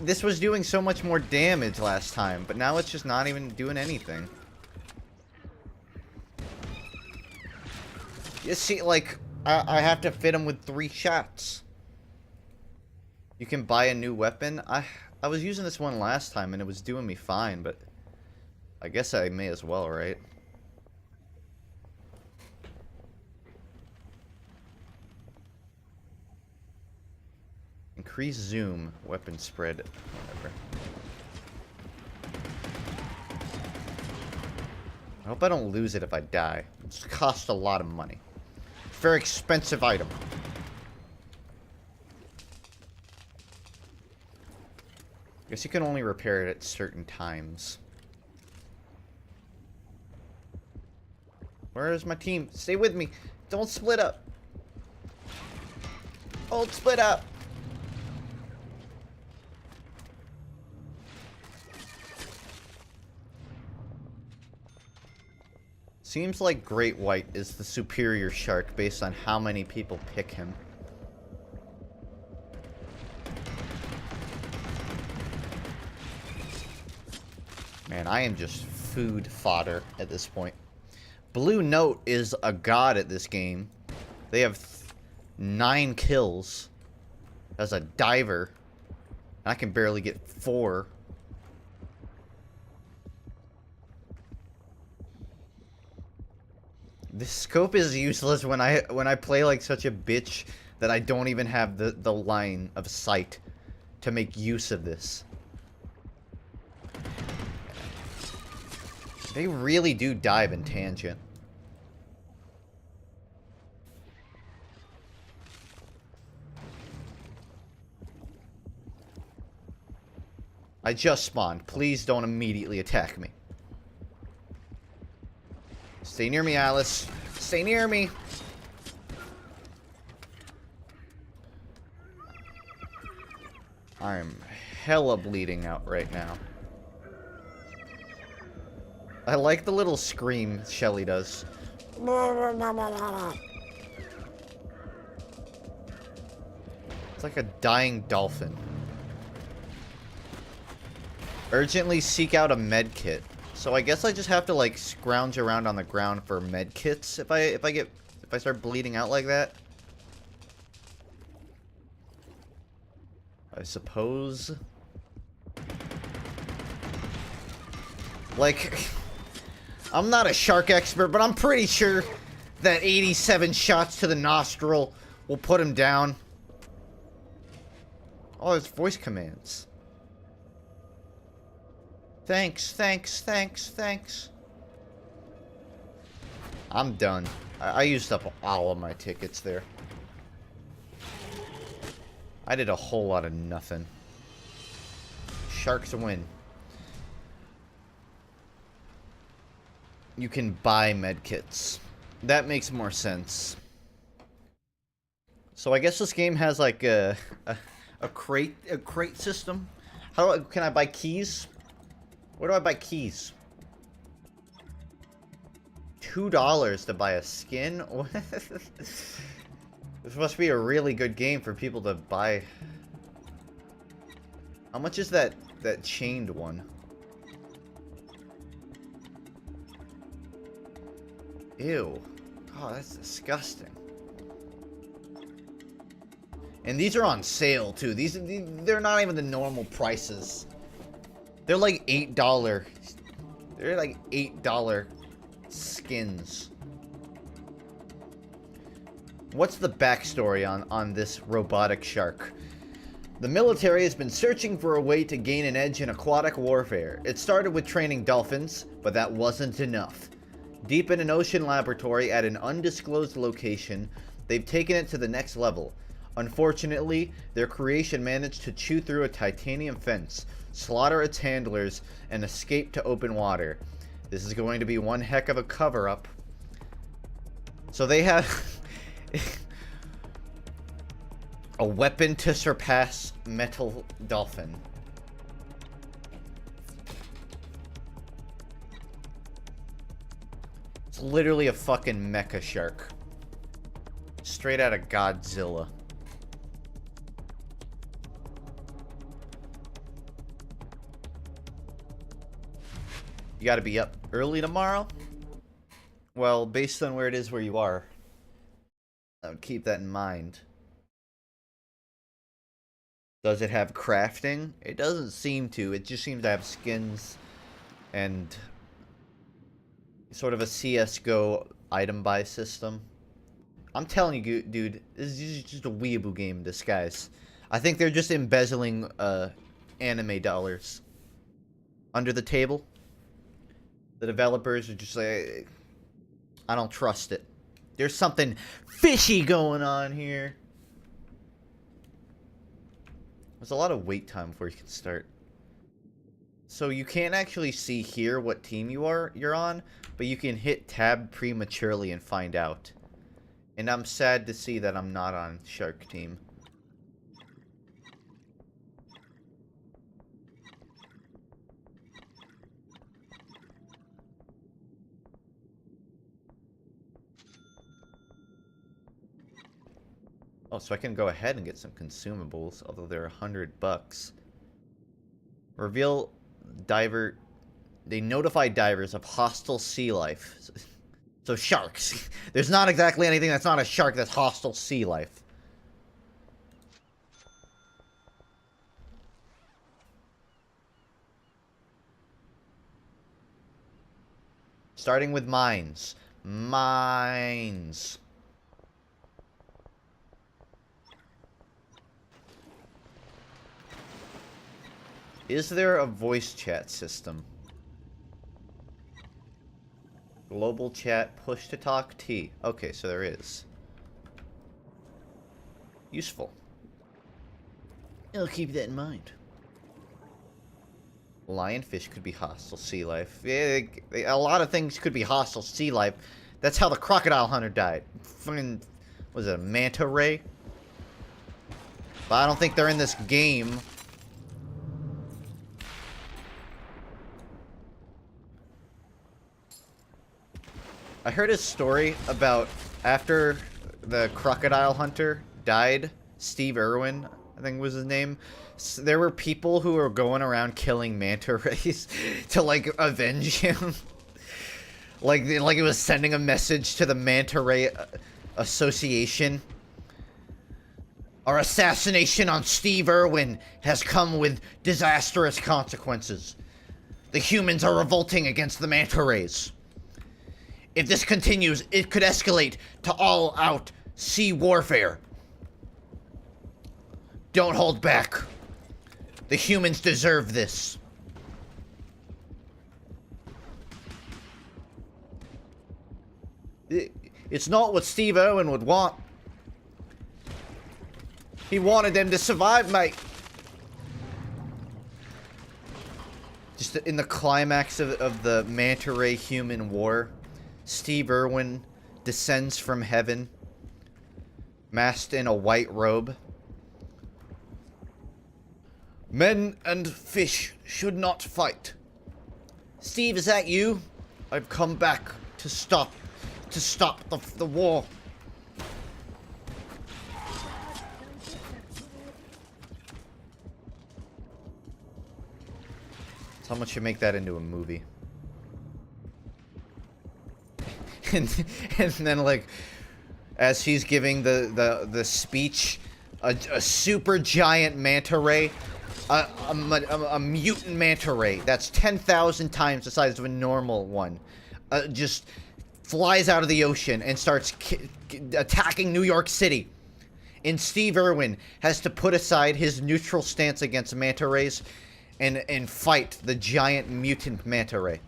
S1: This was doing so much more damage last time, but now it's just not even doing anything. You see, like, I have to fit him with 3 shots. You can buy a new weapon. I was using this one last time and it was doing me fine, but I guess I may as well, right? Increase zoom, weapon spread, whatever. I hope I don't lose it if I die. It's cost a lot of money. Very expensive item. Guess you can only repair it at certain times. Where is my team? Stay with me. Don't split up. Don't split up. Seems like Great White is the superior shark based on how many people pick him. Man, I am just food fodder at this point. Blue Note is a god at this game. They have 9 kills as a diver. I can barely get 4. This scope is useless when I play like such a bitch that I don't even have the line of sight to make use of this. They really do dive in tangent. I just spawned. Please don't immediately attack me. Stay near me, Alice. Stay near me. I'm hella bleeding out right now. I like the little scream Shelly does. It's like a dying dolphin. Urgently seek out a med kit. So I guess I just have to like scrounge around on the ground for med kits if I start bleeding out like that. I suppose. Like, I'm not a shark expert, but I'm pretty sure that 87 shots to the nostril will put him down. Oh, there's voice commands. Thanks, thanks, thanks, thanks. I'm done. I used up all of my tickets there. I did a whole lot of nothing. Sharks win. You can buy medkits. That makes more sense. So I guess this game has like a crate system. Can I buy keys? Where do I buy keys? $2 to buy a skin? This must be a really good game for people to buy. How much is that chained one? Ew. Oh, that's disgusting. And these are on sale too. They're not even the normal prices. They're like $8. They're like $8 skins. What's the backstory on this robotic shark? The military has been searching for a way to gain an edge in aquatic warfare. It started with training dolphins, but that wasn't enough. Deep in an ocean laboratory at an undisclosed location, they've taken it to the next level. Unfortunately, their creation managed to chew through a titanium fence, slaughter its handlers, and escape to open water. This is going to be one heck of a cover-up. So they have a weapon to surpass metal dolphin. It's literally a fucking mecha shark. Straight out of Godzilla. You gotta be up early tomorrow? Well, based on where it is where you are, I would keep that in mind. Does it have crafting? It doesn't seem to. It just seems to have skins and sort of a CS:GO item buy system. I'm telling you, dude, this is just a weeaboo game in disguise. I think they're just embezzling anime dollars under the table. The developers are just like, I don't trust it. There's something fishy going on here. There's a lot of wait time before you can start. So you can't actually see here what team you're on, but you can hit tab prematurely and find out. And I'm sad to see that I'm not on Shark Team. Oh, so I can go ahead and get some consumables, although they're $100. Reveal diver. They notify divers of hostile sea life. So sharks. There's not exactly anything that's not a shark that's hostile sea life. Starting with mines. Mines. Is there a voice chat system? Global chat, push to talk, T. Okay, so there is. Useful. I'll keep that in mind. Lionfish could be hostile sea life. Yeah, a lot of things could be hostile sea life. That's how the crocodile hunter died. Fucking, was it a manta ray? But I don't think they're in this game. I heard a story about after the crocodile hunter died, Steve Irwin, I think was his name. There were people who were going around killing manta rays to like avenge him. like it was sending a message to the Manta Ray Association. Our assassination on Steve Irwin has come with disastrous consequences. The humans are revolting against the manta rays. If this continues, it could escalate to all-out sea warfare. Don't hold back. The humans deserve this. It's not what Steve Irwin would want. He wanted them to survive, mate. Just in the climax of the Manta Ray human war, Steve Irwin descends from heaven, masked in a white robe. Men and fish should not fight. Steve, is that you? I've come back to stop the war. How much you make that into a movie? and then like, as he's giving the speech, a super giant manta ray, a mutant manta ray that's 10,000 times the size of a normal one, just flies out of the ocean and starts attacking New York City. And Steve Irwin has to put aside his neutral stance against manta rays and fight the giant mutant manta ray.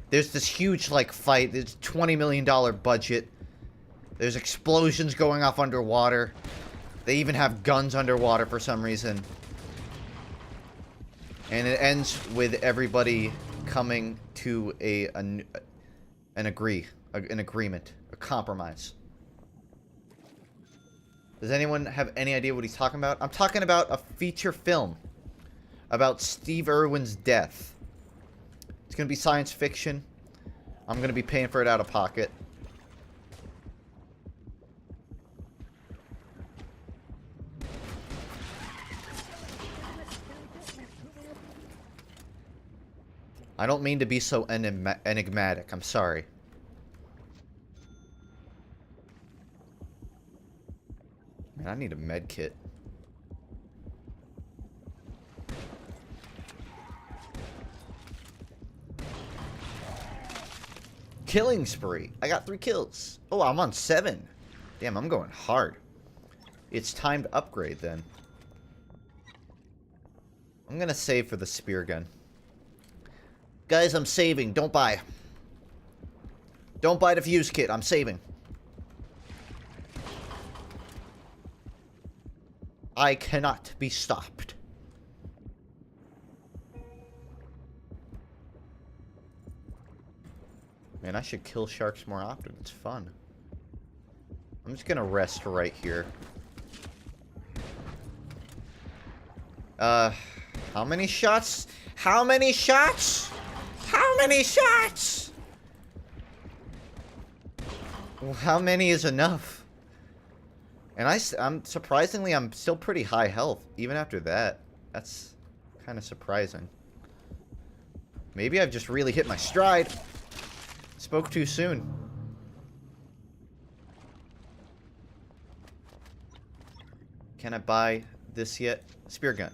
S1: There's this huge, like, fight. There's a $20 million budget. There's explosions going off underwater. They even have guns underwater for some reason. And it ends with everybody coming to an agreement, a compromise. Does anyone have any idea what he's talking about? I'm talking about a feature film about Steve Irwin's death. It's gonna be science fiction. I'm gonna be paying for it out of pocket. I don't mean to be so enigmatic. I'm sorry. Man, I need a med kit. killing spree. I got 3 kills. Oh, I'm on 7. Damn, I'm going hard. It's time to upgrade then. I'm gonna save for the spear gun. Guys, I'm saving. Don't buy. Don't buy the fuse kit. I'm saving. I cannot be stopped. Man, I should kill sharks more often. It's fun. I'm just gonna rest right here. How many shots? How many shots? How many shots? Well, how many is enough? And I'm surprisingly, I'm still pretty high health, even after that. That's kind of surprising. Maybe I've just really hit my stride. Spoke too soon. Can I buy this yet? Spear gun.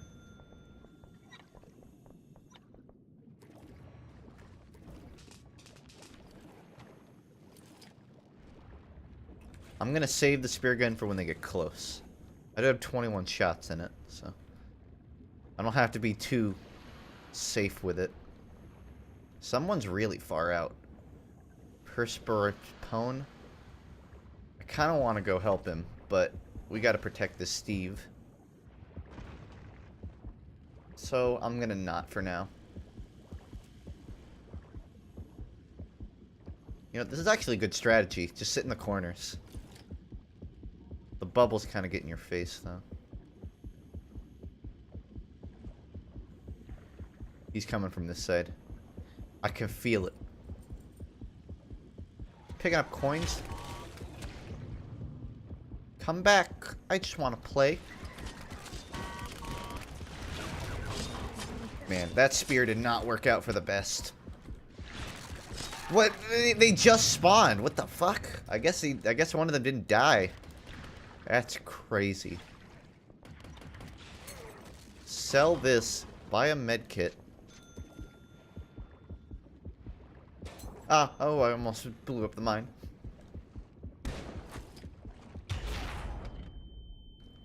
S1: I'm gonna save the spear gun for when they get close. I do have 21 shots in it, so I don't have to be too safe with it. Someone's really far out. Perspirapone. I kind of want to go help him, but we got to protect this Steve. So I'm gonna not for now. You know, this is actually a good strategy. Just sit in the corners. The bubbles kind of get in your face, though. He's coming from this side. I can feel it. Picking up coins. Come back. I just want to play. Man, that spear did not work out for the best. What? They just spawned. What the fuck? I guess one of them didn't die. That's crazy. Sell this. Buy a med kit. Ah, oh, I almost blew up the mine.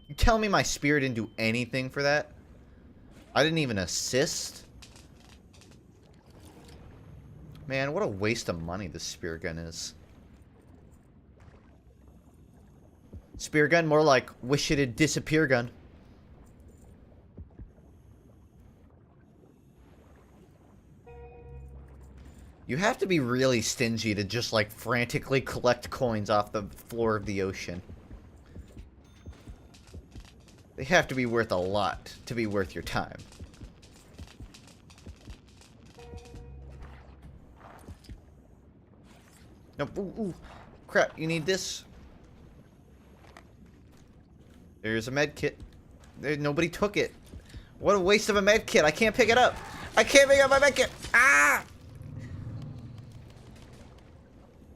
S1: You tell me my spear didn't do anything for that? I didn't even assist? Man, what a waste of money this spear gun is. Spear gun, more like wish it had disappear gun. You have to be really stingy to just like frantically collect coins off the floor of the ocean. They have to be worth a lot to be worth your time. No, ooh, crap, you need this. There's a med kit. Nobody took it. What a waste of a med kit. I can't pick it up. I can't pick up my med kit. Ah!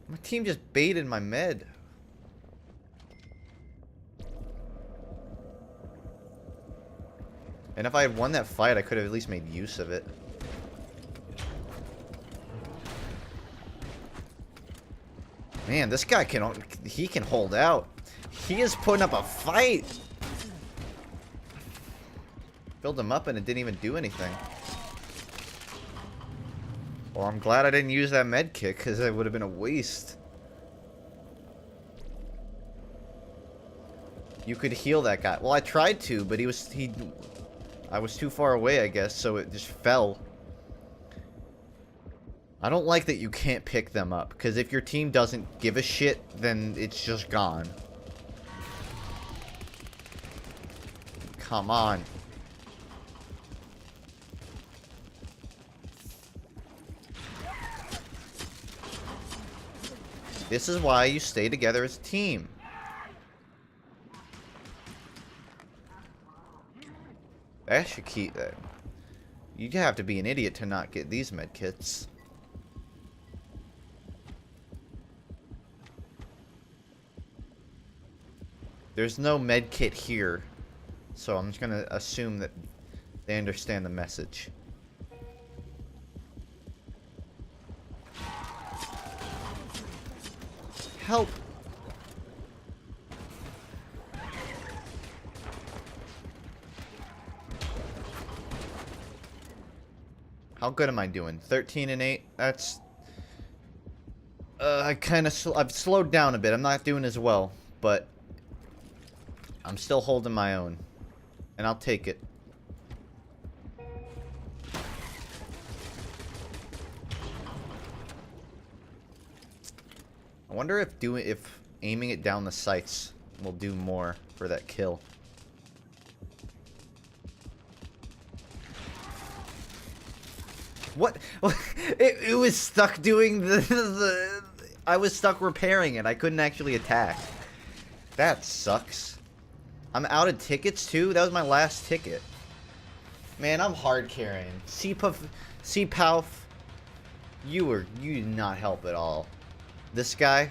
S1: My team just baited my med. And if I had won that fight, I could have at least made use of it. Man, this guy can hold out. He is putting up a fight. Filled him up and it didn't even do anything. Well, I'm glad I didn't use that med kit because it would have been a waste. You could heal that guy. Well, I tried to, but I was too far away, I guess, so it just fell. I don't like that you can't pick them up, because if your team doesn't give a shit, then it's just gone. Come on. This is why you stay together as a team. I should keep that. You'd have to be an idiot to not get these medkits. There's no medkit here, so I'm just gonna assume that they understand the message. Help! How good am I doing? 13 and 8? That's... I've slowed down a bit. I'm not doing as well, but I'm still holding my own. And I'll take it. I wonder if aiming it down the sights will do more for that kill. What? It was stuck doing the I was stuck repairing it. I couldn't actually attack. That sucks. I'm out of tickets too? That was my last ticket. Man, I'm hard carrying. C-Pouf, you did not help at all. This guy,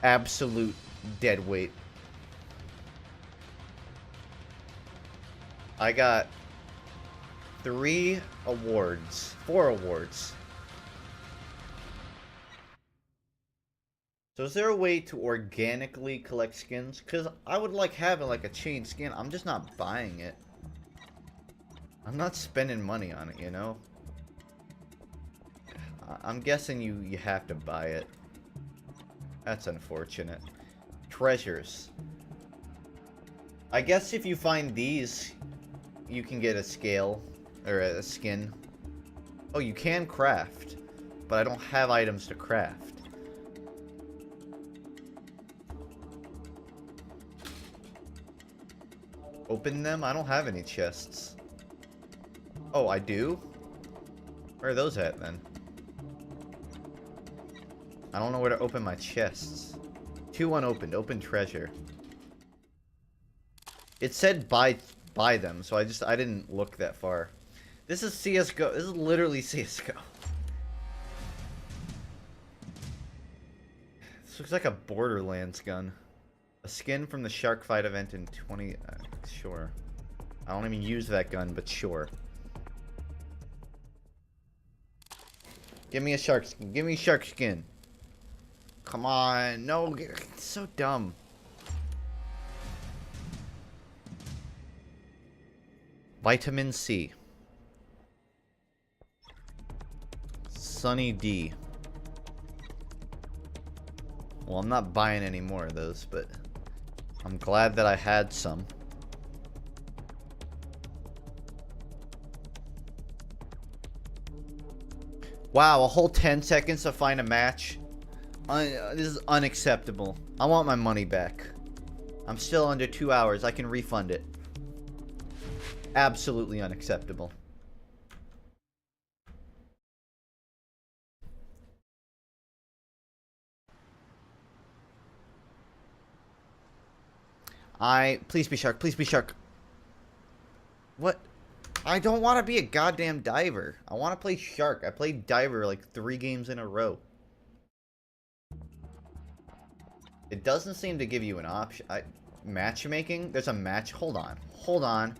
S1: absolute dead weight. I got 4 awards. So is there a way to organically collect skins? Because I would like having like a chain skin. I'm just not buying it. I'm not spending money on it, you know? I'm guessing you have to buy it. That's unfortunate. Treasures. I guess if you find these, you can get a scale or a skin. Oh, you can craft, but I don't have items to craft. Open them? I don't have any chests. Oh, I do? Where are those at then? I don't know where to open my chests. 2 unopened. Open treasure. It said buy them, so I didn't look that far. This is CSGO. This is literally CSGO. This looks like a Borderlands gun. A skin from the shark fight event in 20... sure. I don't even use that gun, but sure. Give me a shark skin. Give me shark skin. Come on. No, it's so dumb. Vitamin C. Sunny D. Well, I'm not buying any more of those, but I'm glad that I had some. Wow, a whole 10 seconds to find a match. This is unacceptable. I want my money back. I'm still under 2 hours. I can refund it. Absolutely unacceptable. Please be shark. Please be shark. What? I don't want to be a goddamn diver. I want to play shark. I played diver like 3 games in a row. It doesn't seem to give you an option. Matchmaking? There's a match. Hold on. Hold on.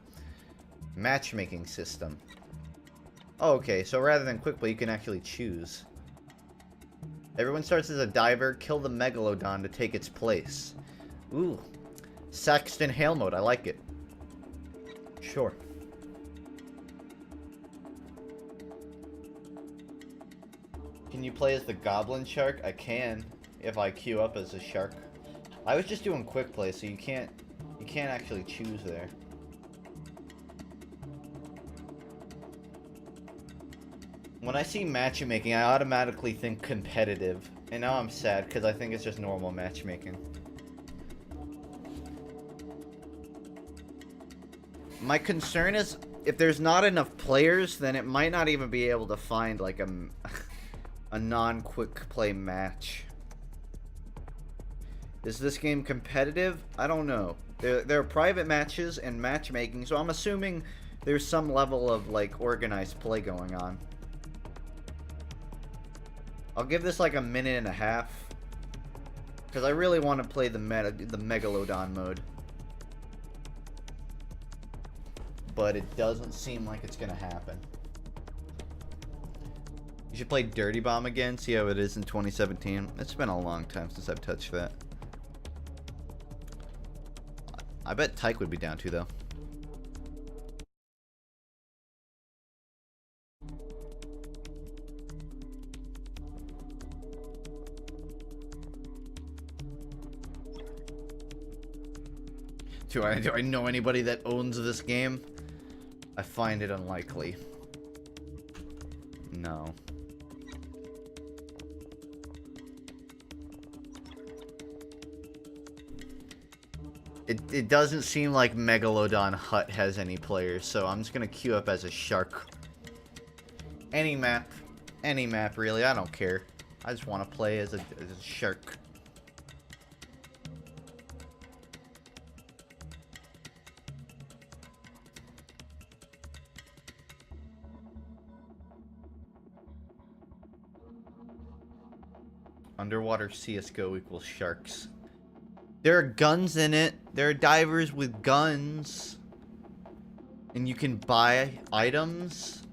S1: Matchmaking system. Oh, okay, so rather than quick play, you can actually choose. Everyone starts as a diver. Kill the megalodon to take its place. Ooh. Saxton Hail mode. I like it. Sure. Can you play as the goblin shark? I can, if I queue up as a shark. I was just doing quick play, so you can't actually choose there. When I see matchmaking, I automatically think competitive, and now I'm sad because I think it's just normal matchmaking. My concern is if there's not enough players, then it might not even be able to find like a non-quick play match. Is this game competitive? I don't know. There are private matches and matchmaking, so I'm assuming there's some level of like organized play going on. I'll give this like a minute and a half because I really want to play the megalodon mode. But it doesn't seem like it's gonna happen. You should play Dirty Bomb again, see how it is in 2017. It's been a long time since I've touched that. I bet Tyke would be down too, though. Do I know anybody that owns this game? I find it unlikely. No. It doesn't seem like Megalodon Hut has any players, so I'm just gonna queue up as a shark. Any map really, I don't care. I just want to play as a shark. Underwater CSGO equals sharks. There are guns in it. There are divers with guns. And you can buy items.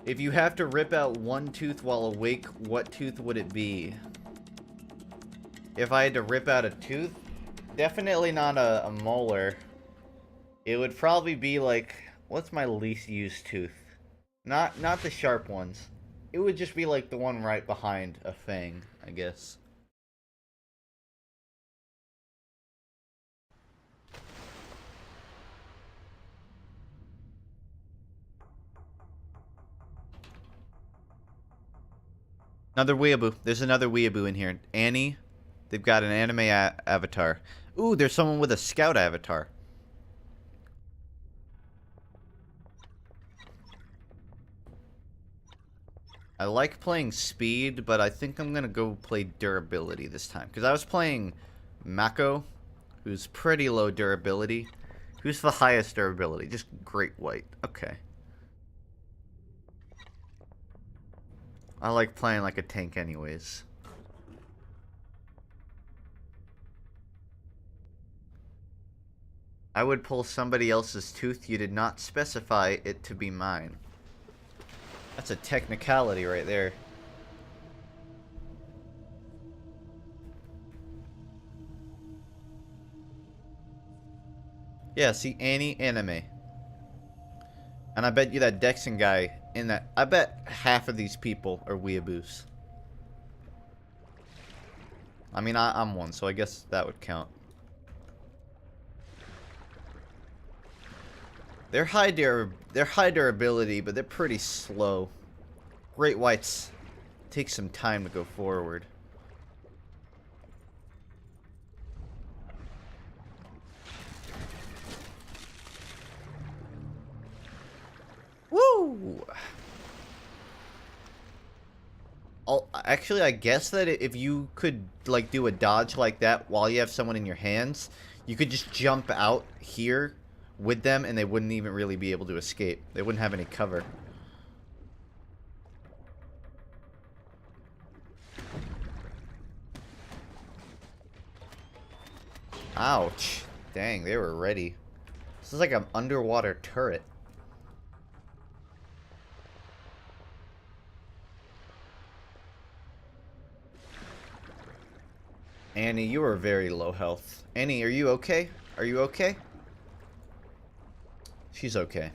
S1: If you have to rip out one tooth while awake, what tooth would it be? If I had to rip out a tooth, definitely not a molar. It would probably be like, what's my least used tooth? Not the sharp ones. It would just be like the one right behind a fang, I guess. Another weeaboo. There's another weeaboo in here. Annie. They've got an anime avatar. Ooh, there's someone with a scout avatar. I like playing speed, but I think I'm going to go play durability this time. Because I was playing Mako, who's pretty low durability. Who's the highest durability? Just Great White. Okay. I like playing like a tank anyways. I would pull somebody else's tooth. You did not specify it to be mine. That's a technicality right there. Yeah, see, Annie anime. And I bet you that Dexon guy in that... I bet half of these people are weeaboos. I mean, I'm one, so I guess that would count. They're high durability, but they're pretty slow. Great Whites take some time to go forward. Woo! Actually, I guess that if you could, like, do a dodge like that while you have someone in your hands, you could just jump out here with them and they wouldn't even really be able to escape. They wouldn't have any cover. Ouch. Dang, they were ready. This is like an underwater turret. Annie, you are very low health. Annie, are you okay? Are you okay? She's okay.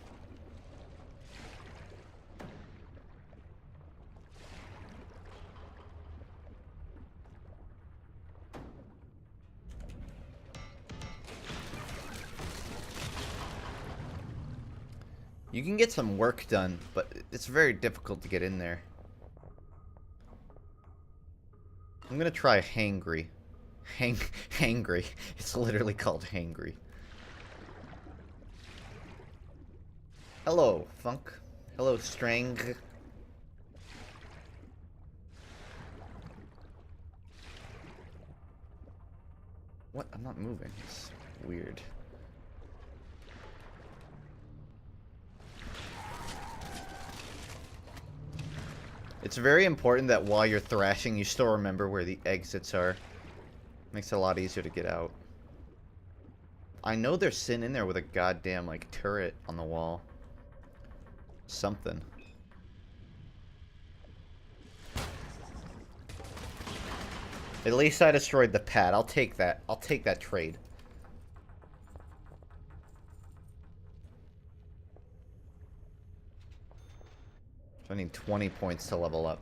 S1: You can get some work done, but it's very difficult to get in there. I'm gonna try hangry. Hangry. It's literally called hangry. Hello, Funk. Hello, Strang. What? I'm not moving. It's weird. It's very important that while you're thrashing, you still remember where the exits are. Makes it a lot easier to get out. I know there's Sin in there with a goddamn, like, turret on the wall. Something. At least I destroyed the pad. I'll take that. I'll take that trade. So I need 20 points to level up.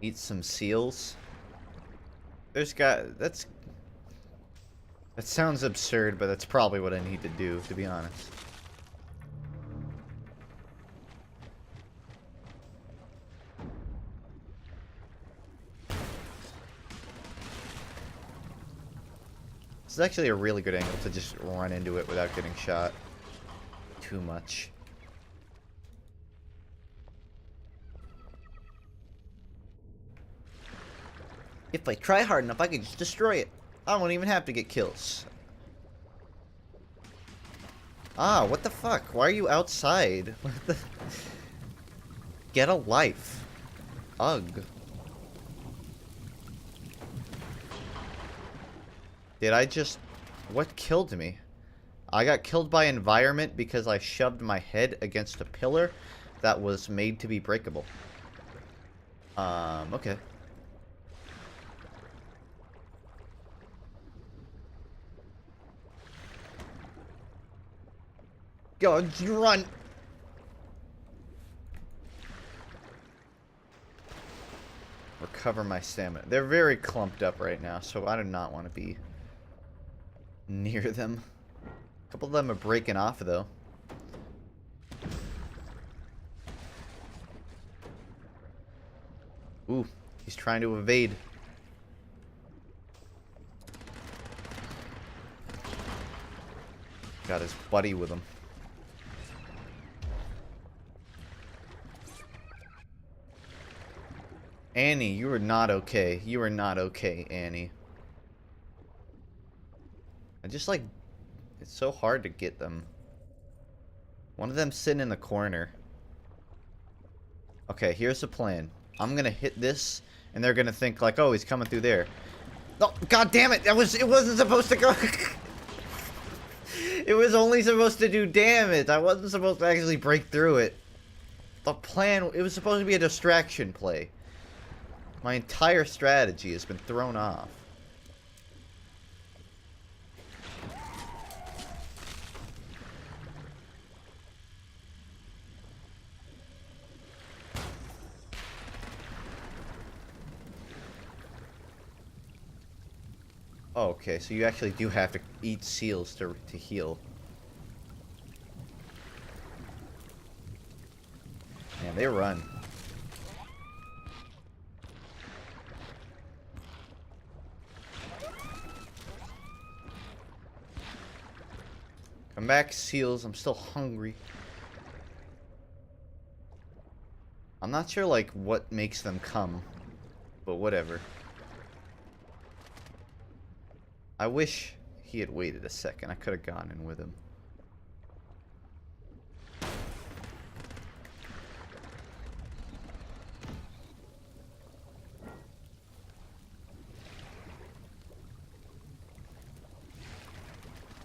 S1: Eat some seals. There's got... That sounds absurd, but that's probably what I need to do, to be honest. This is actually a really good angle to just run into it without getting shot too much. If I try hard enough, I can just destroy it. I won't even have to get kills. Ah, what the fuck? Why are you outside? What the... Get a life. Ugh. Did I just... What killed me? I got killed by environment because I shoved my head against a pillar that was made to be breakable. Okay. Go, run! Recover my stamina. They're very clumped up right now, so I do not want to be near them. A couple of them are breaking off, though. Ooh, he's trying to evade. Got his buddy with him. Annie, you are not okay. You are not okay, Annie. I just like... It's so hard to get them. One of them's sitting in the corner. Okay, here's the plan. I'm gonna hit this, and they're gonna think like, oh, he's coming through there. No, god damn it! It wasn't supposed to go... It was only supposed to do damage. I wasn't supposed to actually break through it. The plan... It was supposed to be a distraction play. My entire strategy has been thrown off. Oh, okay, so you actually do have to eat seals to heal. Man, they run. Come back, seals. I'm still hungry. I'm not sure, like, what makes them come. But whatever. I wish he had waited a second. I could have gone in with him.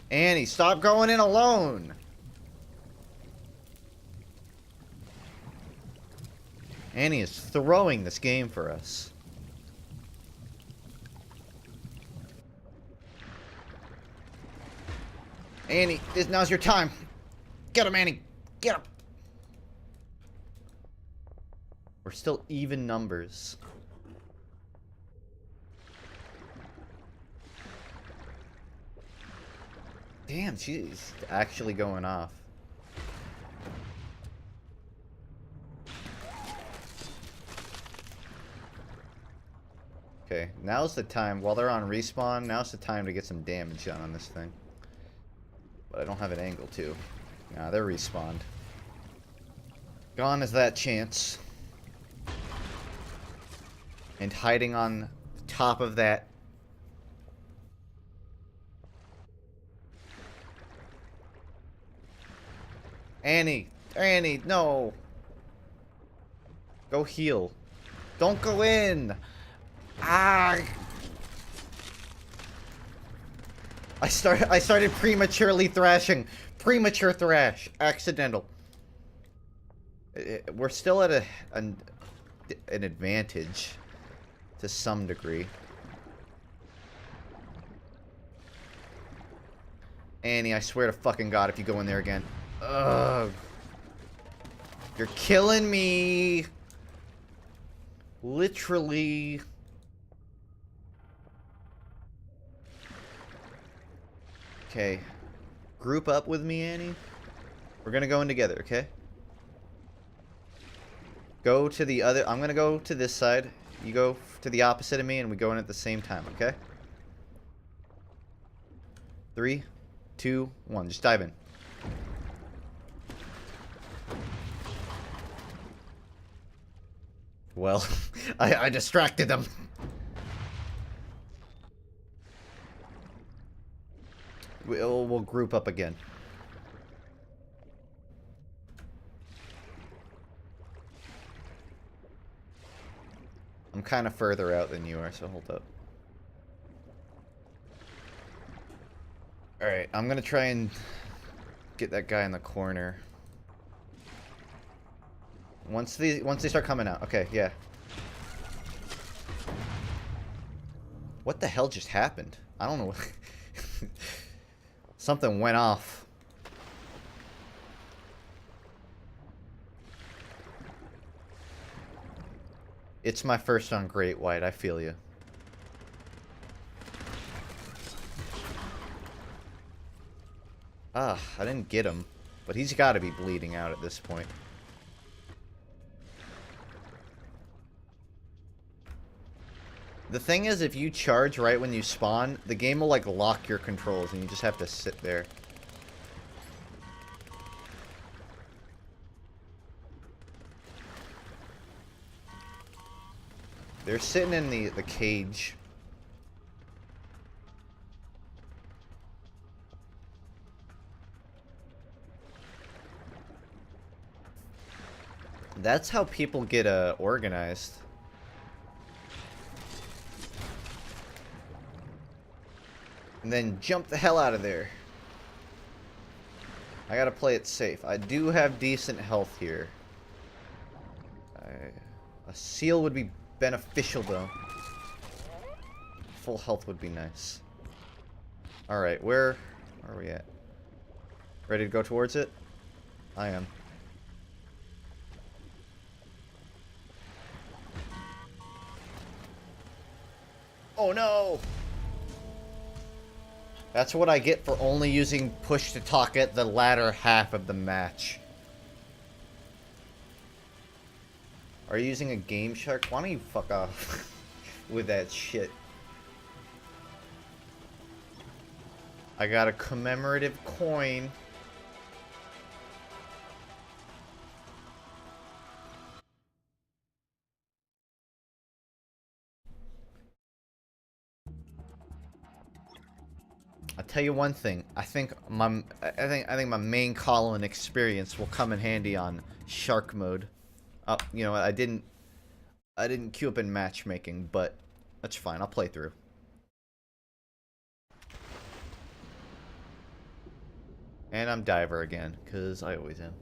S1: Annie, stop going in alone! Annie is throwing this game for us. Annie, now's your time. Get him, Annie. Get him. We're still even numbers. Damn, she's actually going off. Okay, now's the time. While they're on respawn, now's the time to get some damage done on this thing. But I don't have an angle to. Nah, they're respawned. Gone is that chance. And hiding on top of that. Annie! Annie, no! Go heal. Don't go in! Ah! I started prematurely thrashing. Premature thrash. Accidental. We're still at an advantage to some degree. Annie, I swear to fucking God, if you go in there again. Ugh. You're killing me. Literally. Okay. Group up with me, Annie. We're gonna go in together, okay? Go to the other... I'm gonna go to this side. You go to the opposite of me, and we go in at the same time, okay? 3, 2, 1. Just dive in. Well, I distracted them. We'll group up again. I'm kind of further out than you are, so hold up. Alright, I'm gonna try and get that guy in the corner. Once they start coming out. Okay, yeah. What the hell just happened? I don't know what... Something went off. It's my first on Great White, I feel you. Ah, I didn't get him. But he's got to be bleeding out at this point. The thing is, if you charge right when you spawn, the game will, like, lock your controls, and you just have to sit there. They're sitting in the cage. That's how people get organized. And then jump the hell out of there. I gotta play it safe. I do have decent health here. A seal would be beneficial, though. Full health would be nice. Alright, where are we at? Ready to go towards it? I am. Oh no! That's what I get for only using push to talk at the latter half of the match. Are you using a Game Shark? Why don't you fuck off with that shit? I got a commemorative coin. I'll tell you one thing. I think my main Colin experience will come in handy on Shark mode. You know, I didn't queue up in matchmaking, but that's fine. I'll play through. And I'm diver again, cause I always am.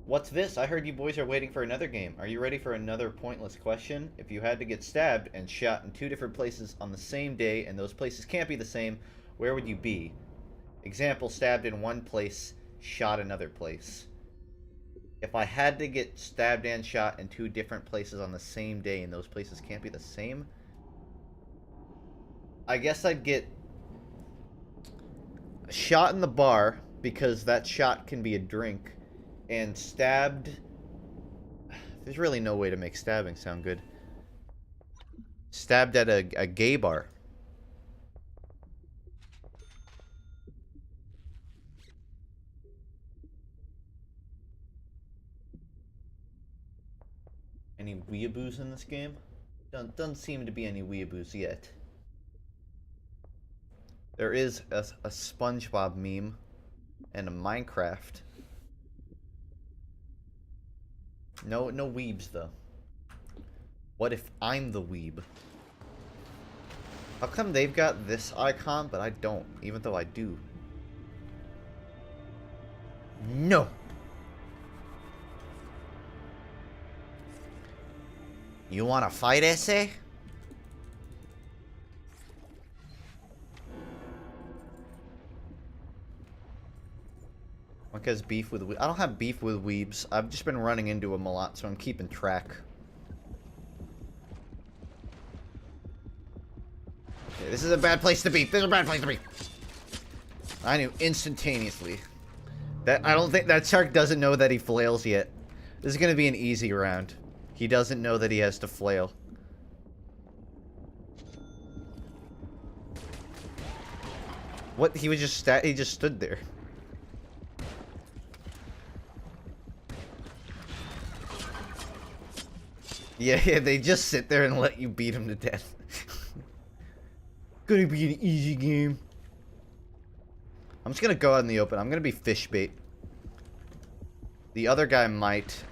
S1: What's this? I heard you boys are waiting for another game. Are you ready for another pointless question? If you had to get stabbed and shot in 2 different places on the same day, and those places can't be the same, where would you be? Example, stabbed in one place, shot another place. If I had to get stabbed and shot in 2 different places on the same day, and those places can't be the same, I guess I'd get shot in the bar, because that shot can be a drink. And stabbed... There's really no way to make stabbing sound good. Stabbed at a gay bar. Any weeaboos in this game? Doesn't seem to be any weeaboos yet. There is a SpongeBob meme and a Minecraft. No weebs, though. What if I'm the weeb? How come they've got this icon, but I don't, even though I do? No! You wanna fight, essay? Monk has beef with I don't have beef with weebs. I've just been running into them a lot, so I'm keeping track. Okay, this is a bad place to be. This is a bad place to be. I knew instantaneously. That I don't think that shark doesn't know that he flails yet. This is gonna be an easy round. He doesn't know that he has to flail. What? He was just he just stood there. Yeah, they just sit there and let you beat him to death. Gonna be an easy game. I'm just gonna go out in the open. I'm gonna be fish bait. The other guy might.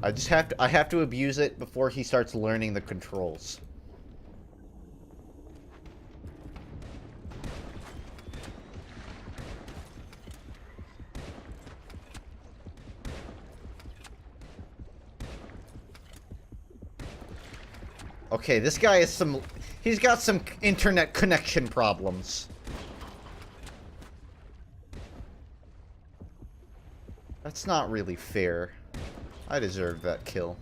S1: I have to abuse it before he starts learning the controls. Okay, this guy is he's got some internet connection problems. That's not really fair. I deserve that kill.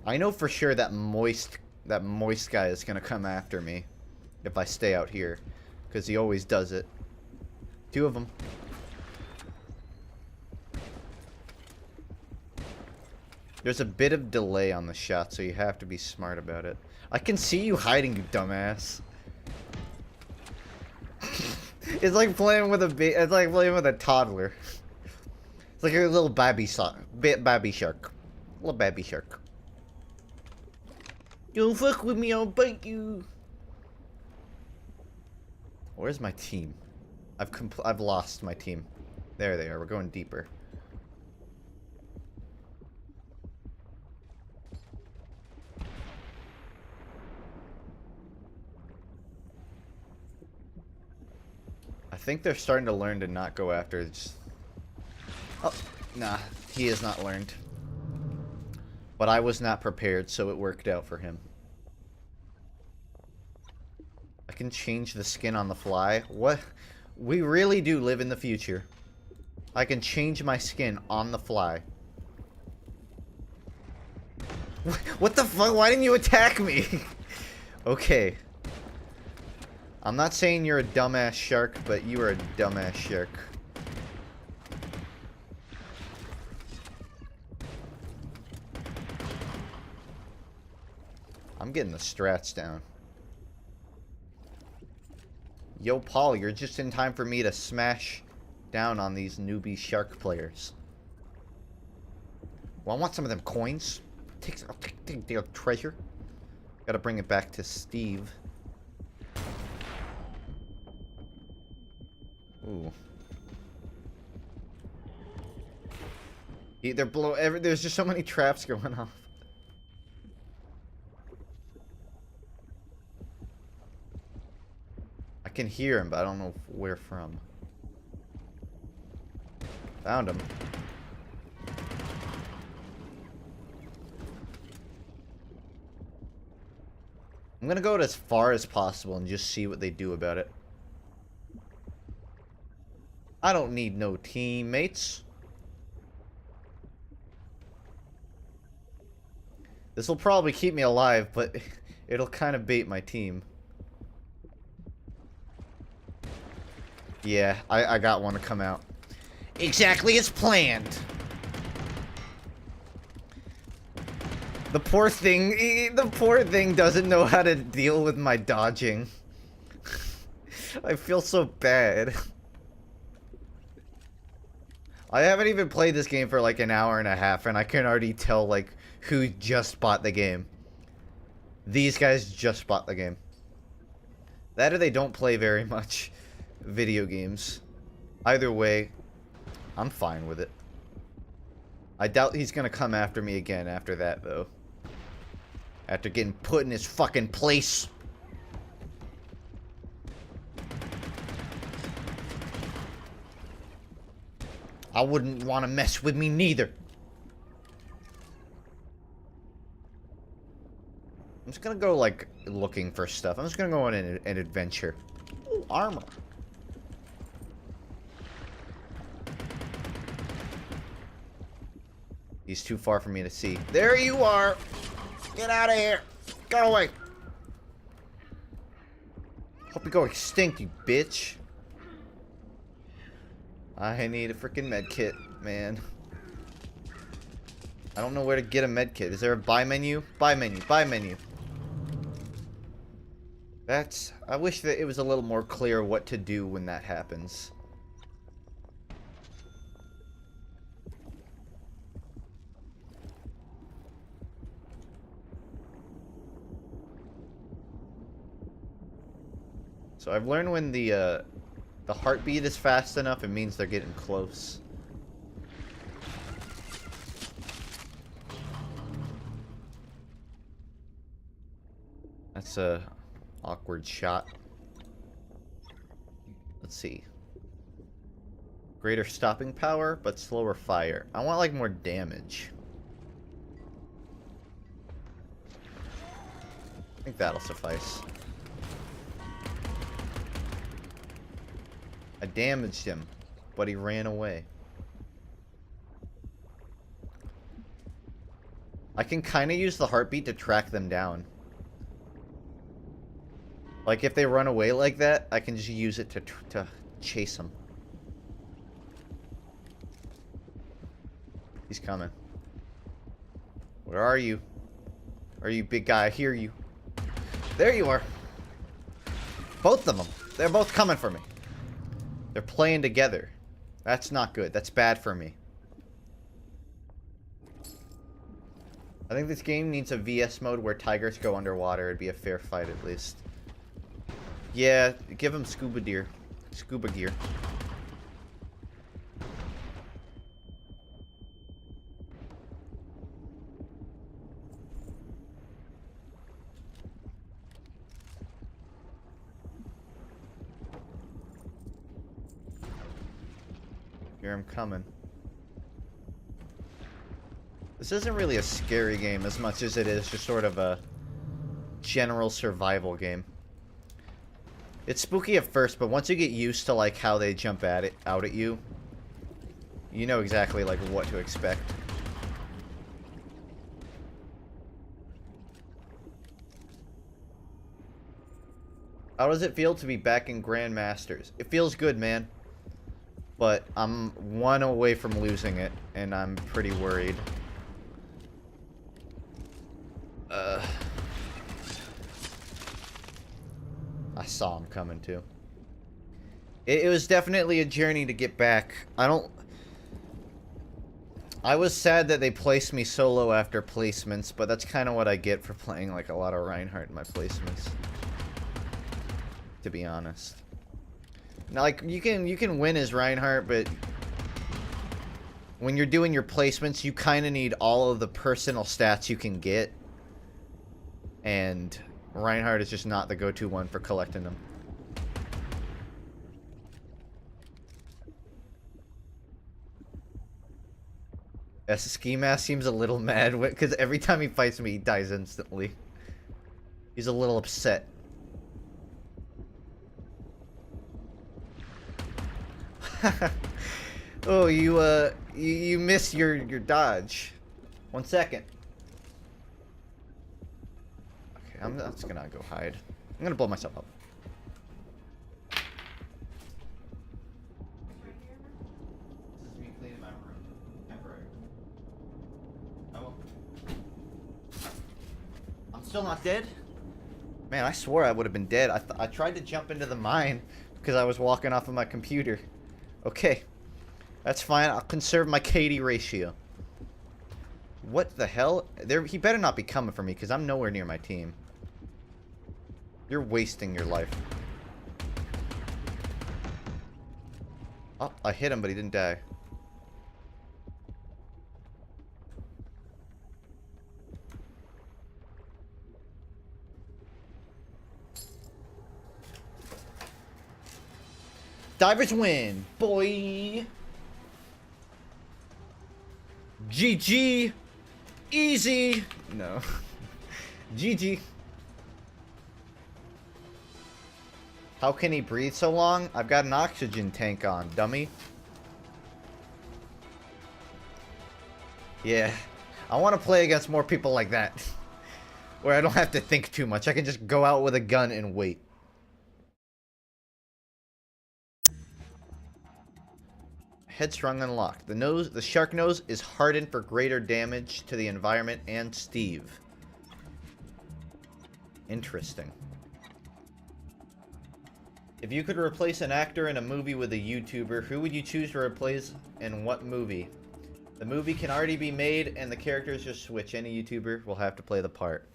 S1: I know for sure that moist guy is gonna come after me if I stay out here, because he always does it. Two of them. There's a bit of delay on the shot, so you have to be smart about it. I can see you hiding, you dumbass. It's like playing with a toddler. It's like a little baby shark. Little baby shark. Don't fuck with me, I'll bite you. Where's my team? I've lost my team. There they are. We're going deeper. I think they're starting to learn to not go after just... Oh, nah, he has not learned. But I was not prepared, so it worked out for him. I can change the skin on the fly. What? We really do live in the future. I can change my skin on the fly. What the fuck? Why didn't you attack me? Okay. I'm not saying you're a dumbass shark, but you are a dumbass shark. I'm getting the strats down. Yo, Paul, you're just in time for me to smash down on these newbie shark players. Well, I want some of them coins. I'll take the treasure. Gotta bring it back to Steve. Ooh. They're there's just so many traps going off. I can hear him, but I don't know where from. Found him. I'm gonna go as far as possible and just see what they do about it. I don't need no teammates. This will probably keep me alive, but it'll kind of bait my team. Yeah, I got one to come out. Exactly as planned. The poor thing doesn't know how to deal with my dodging. I feel so bad. I haven't even played this game for like an hour and a half, and I can already tell like who just bought the game. These guys just bought the game. That or they don't play very much video games. Either way, I'm fine with it. I doubt he's gonna come after me again after that, though. After getting put in his fucking place. I wouldn't want to mess with me neither. I'm just gonna go, like, looking for stuff. I'm just gonna go on an adventure. Ooh, armor. He's too far for me to see. There you are! Get out of here! Go away! Hope you go extinct, you bitch. I need a freaking med kit, man. I don't know where to get a med kit. Is there a buy menu? Buy menu, buy menu. That's... I wish that it was a little more clear what to do when that happens. So I've learned when the heartbeat is fast enough, it means they're getting close. That's a awkward shot. Let's see. Greater stopping power, but slower fire. I want, like, more damage. I think that'll suffice. I damaged him, but he ran away. I can kind of use the heartbeat to track them down. Like, if they run away like that, I can just use it to chase them. He's coming. Where are you? Are you, big guy? I hear you. There you are. Both of them. They're both coming for me. They're playing together. That's not good. That's bad for me. I think this game needs a VS mode where tigers go underwater. It'd be a fair fight, at least. Yeah, give them scuba gear. Scuba gear. Here I'm coming. This isn't really a scary game as much as it is just sort of a general survival game. It's spooky at first, but once you get used to, like, how they jump out at you, you know exactly, like, what to expect. How does it feel to be back in Grandmasters? It feels good, man. But I'm one away from losing it, and I'm pretty worried. I saw him coming, too. It was definitely a journey to get back. I was sad that they placed me solo after placements, but that's kind of what I get for playing, like, a lot of Reinhardt in my placements. To be honest. Now, like, you can win as Reinhardt, but when you're doing your placements, you kind of need all of the personal stats you can get. And Reinhardt is just not the go-to one for collecting them. Yes, Ski Mask seems a little mad because every time he fights me, he dies instantly. He's a little upset. Oh, you missed your dodge. 1 second. Okay, I'm just gonna go hide. I'm gonna blow myself up. This is me cleaning my room. Temporary. Oh. I'm still not dead? Man, I swore I would have been dead. I tried to jump into the mine because I was walking off of my computer. Okay. That's fine. I'll conserve my KD ratio. What the hell? He better not be coming for me because I'm nowhere near my team. You're wasting your life. Oh, I hit him, but he didn't die. Divers win, boy! GG. Easy. No. GG. How can he breathe so long? I've got an oxygen tank on, dummy. Yeah. I want to play against more people like that. Where I don't have to think too much. I can just go out with a gun and wait. Headstrong unlocked. The shark nose is hardened for greater damage to the environment and Steve. Interesting. If you could replace an actor in a movie with a YouTuber, who would you choose to replace and what movie? The movie can already be made and the characters just switch. Any YouTuber will have to play the part.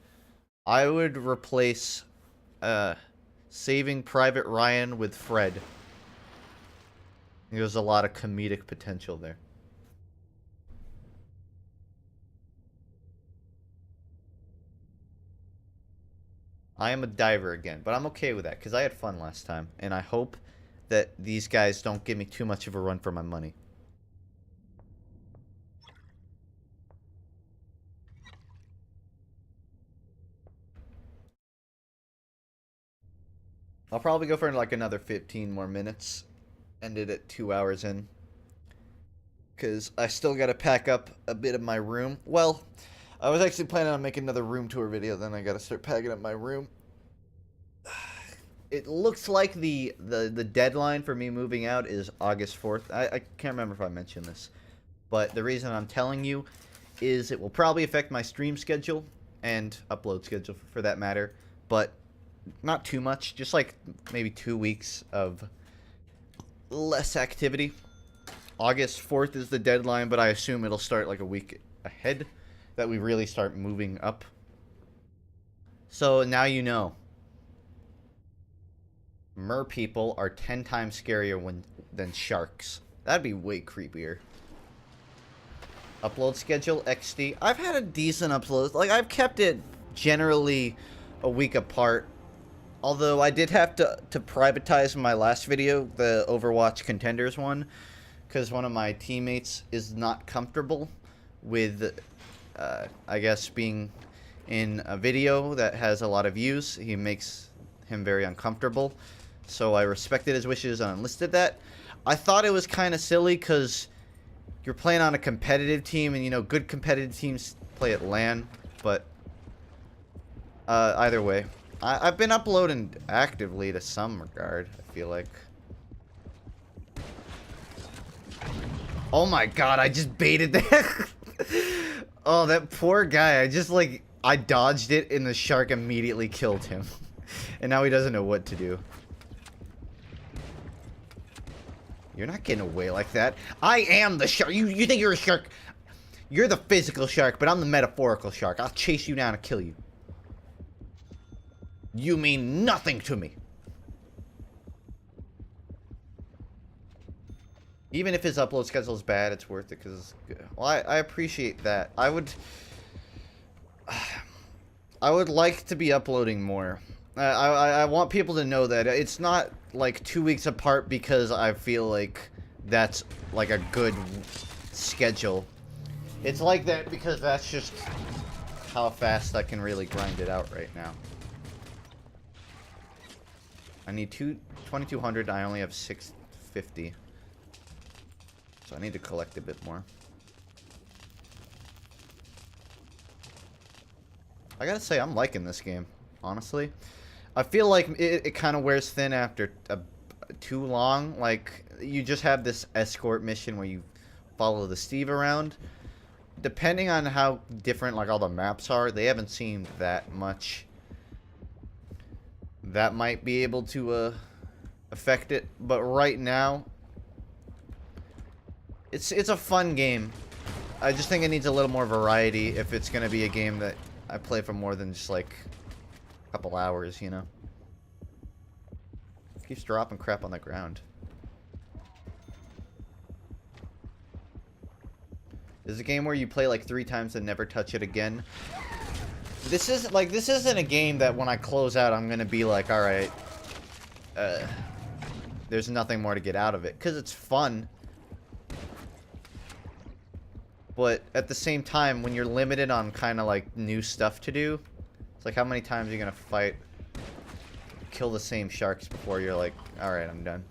S1: I would replace Saving Private Ryan with Fred. There's a lot of comedic potential there. I am a diver again, but I'm okay with that because I had fun last time, and I hope that these guys don't give me too much of a run for my money. I'll probably go for like another 15 more minutes. End it at 2 hours in. Because I still got to pack up a bit of my room. Well, I was actually planning on making another room tour video. Then I got to start packing up my room. It looks like the deadline for me moving out is August 4th. I can't remember if I mentioned this. But the reason I'm telling you is it will probably affect my stream schedule. And upload schedule for that matter. But not too much. Just like maybe 2 weeks of less activity. August 4th is the deadline, but I assume it'll start like a week ahead that we really start moving up. So now you know. Mer people are 10 times scarier than sharks. That'd be way creepier. Upload schedule XD. I've had a decent upload. Like, I've kept it generally a week apart. Although I did have to privatize my last video, the Overwatch Contenders one, because one of my teammates is not comfortable with, I guess, being in a video that has a lot of views. He makes him very uncomfortable. So I respected his wishes and unlisted that. I thought it was kind of silly because you're playing on a competitive team, and, you know, good competitive teams play at LAN, but either way. I've been uploading actively to some regard, I feel like. Oh my god, I just baited that. Oh, that poor guy. I dodged it and the shark immediately killed him. And now he doesn't know what to do. You're not getting away like that. I am the shark. You think you're a shark? You're the physical shark, but I'm the metaphorical shark. I'll chase you down and kill you. You mean nothing to me. Even if his upload schedule is bad, it's worth it because it's good. Well, I appreciate that. I would like to be uploading more. I want people to know that it's not like 2 weeks apart because I feel like that's like a good schedule. It's like that because that's just how fast I can really grind it out right now. I need 2,200. I only have 650. So I need to collect a bit more. I gotta say, I'm liking this game, honestly. I feel like it kind of wears thin after too long. Like, you just have this escort mission where you follow the Steve around. Depending on how different, like, all the maps are, they haven't seemed that much. That might be able to affect it, but right now it's a fun game. I just think it needs a little more variety if it's gonna be a game that I play for more than just like a couple hours, you know. It keeps dropping crap on the ground. This is a game where you play like 3 times and never touch it again. This isn't a game that when I close out, I'm gonna be like, all right, there's nothing more to get out of it, because it's fun. But at the same time, when you're limited on kind of like new stuff to do, it's like how many times are you gonna fight, kill the same sharks before you're like, alright, I'm done.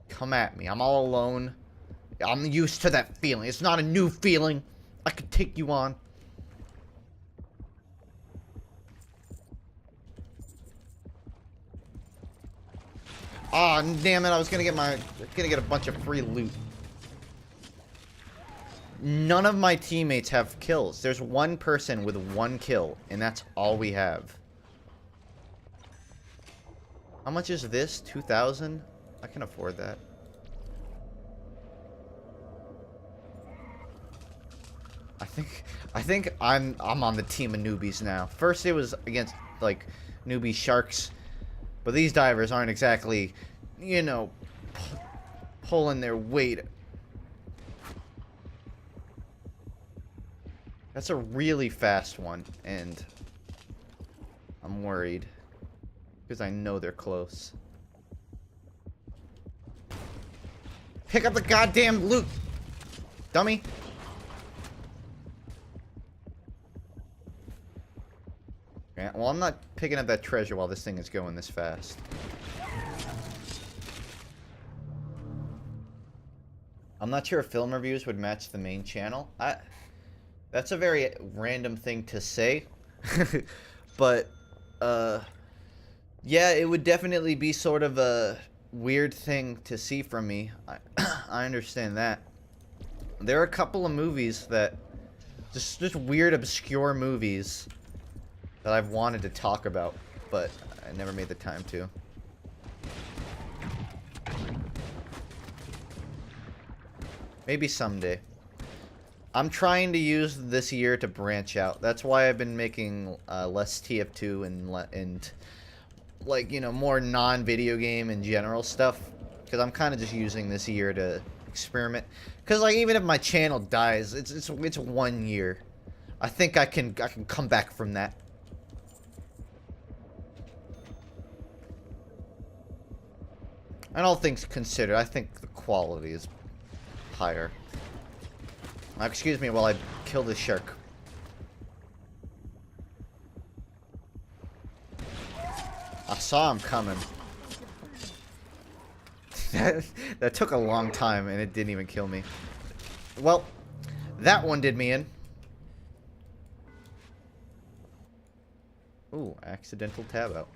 S1: Come at me. I'm all alone. I'm used to that feeling. It's not a new feeling. I could take you on. Aw, oh, damn it. I was gonna get a bunch of free loot. None of my teammates have kills. There's one person with 1 kill, and that's all we have. How much is this? 2,000? I can afford that. I think I'm on the team of newbies now. First it was against like newbie sharks, but these divers aren't exactly, you know, pulling their weight. That's a really fast one, and I'm worried because I know they're close. Pick up the goddamn loot, dummy. Yeah, well, I'm not picking up that treasure while this thing is going this fast. I'm not sure if film reviews would match the main channel. That's a very random thing to say. But, yeah, it would definitely be sort of a weird thing to see from me. I understand that. There are a couple of movies that... Just weird, obscure movies that I've wanted to talk about, but I never made the time to. Maybe someday. I'm trying to use this year to branch out. That's why I've been making less TF2 and like, you know, more non-video game and general stuff, because I'm kind of just using this year to experiment. Because like, even if my channel dies, it's 1 year. I think I can come back from that. And all things considered, I think the quality is higher. Excuse me while I kill this shark. I saw him coming. That took a long time and it didn't even kill me. Well, that one did me in. Ooh, accidental tab out.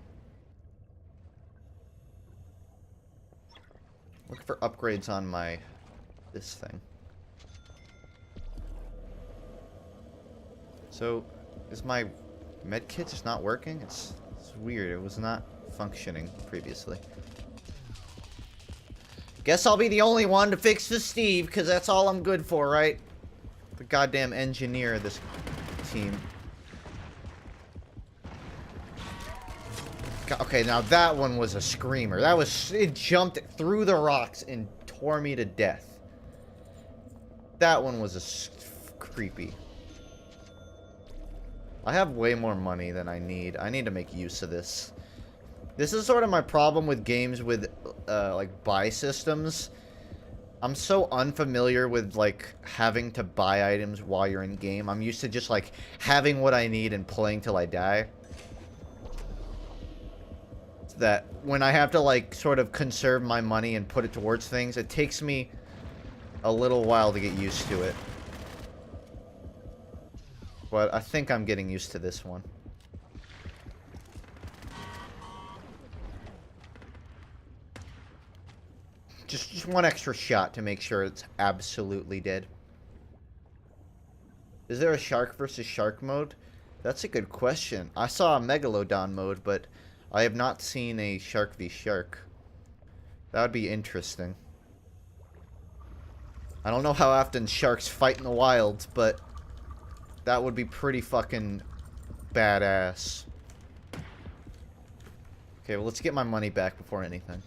S1: Look for upgrades on this thing. So, is my medkit just not working? It's weird. It was not functioning previously. Guess I'll be the only one to fix the Steve, because that's all I'm good for, right? The goddamn engineer of this team. Okay, now that one was a screamer. It jumped through the rocks and tore me to death. That one was creepy. I have way more money than I need. I need to make use of this. This is sort of my problem with games with, like, buy systems. I'm so unfamiliar with, like, having to buy items while you're in game. I'm used to just, like, having what I need and playing till I die. That when I have to, like, sort of conserve my money and put it towards things, it takes me a little while to get used to it. But I think I'm getting used to this one. Just one extra shot to make sure it's absolutely dead. Is there a shark versus shark mode? That's a good question. I saw a megalodon mode, but I have not seen a shark v shark. That would be interesting. I don't know how often sharks fight in the wild, but that would be pretty fucking badass. Okay, well, let's get my money back before anything.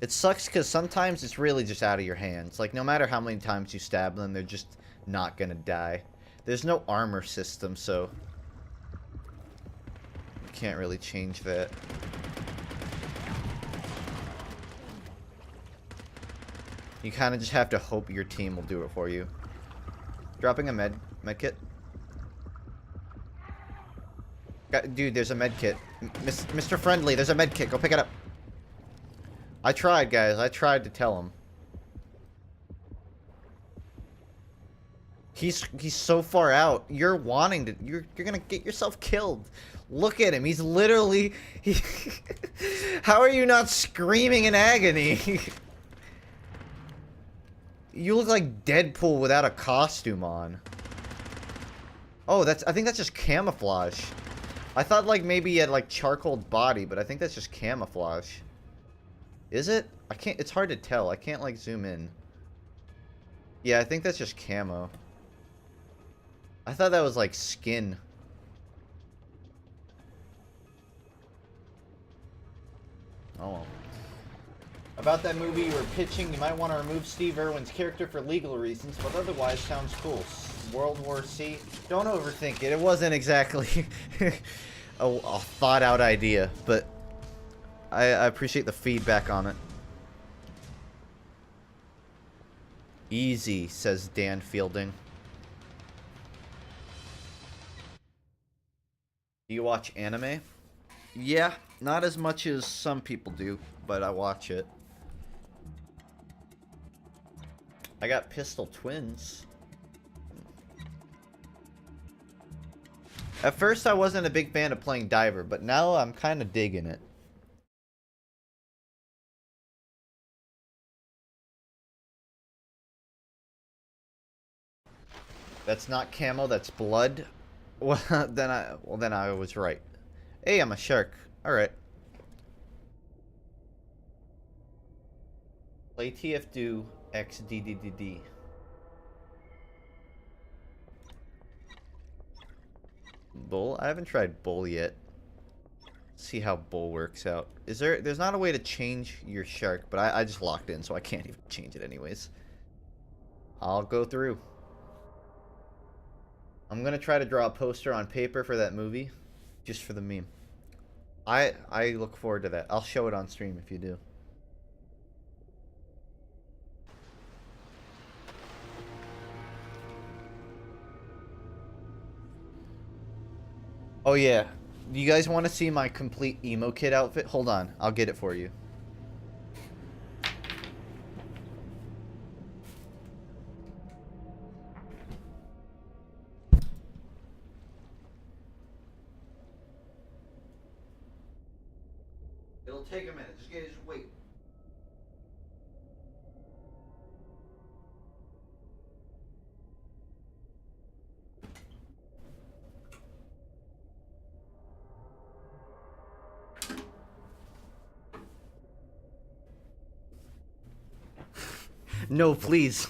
S1: It sucks because sometimes it's really just out of your hands. Like, no matter how many times you stab them, they're just not gonna die. There's no armor system, so you can't really change that. You kind of just have to hope your team will do it for you. Dropping a med kit. Dude, there's a med kit. Mr. Friendly, there's a med kit. Go pick it up. I tried, guys. I tried to tell him. He's so far out. You're wanting to. You're gonna get yourself killed. Look at him. He's literally. How are you not screaming in agony? You look like Deadpool without a costume on. Oh, I think that's just camouflage. I thought like maybe he had like charcoal body, but I think that's just camouflage. Is it? I can't. It's hard to tell. I can't like zoom in. Yeah, I think that's just camo. I thought that was like skin. Oh well. About that movie you were pitching, you might want to remove Steve Irwin's character for legal reasons, but otherwise sounds cool. World War C. Don't overthink it. It wasn't exactly a thought out idea, but I appreciate the feedback on it. Easy, says Dan Fielding. Do you watch anime? Yeah, not as much as some people do, but I watch it. I got Pistol Twins. At first I wasn't a big fan of playing Diver, but now I'm kind of digging it. That's not camo, that's blood. Well, then I was right. Hey, I'm a shark. All right. Play TF2 XDDDD. Bull? I haven't tried bull yet. See how bull works out. There's not a way to change your shark, but I just locked in, so I can't even change it anyways. I'll go through. I'm gonna try to draw a poster on paper for that movie, just for the meme. I look forward to that. I'll show it on stream if you do. Oh yeah. Do you guys want to see my complete emo kid outfit? Hold on, I'll get it for you. It'll take a minute. Just wait. No, please.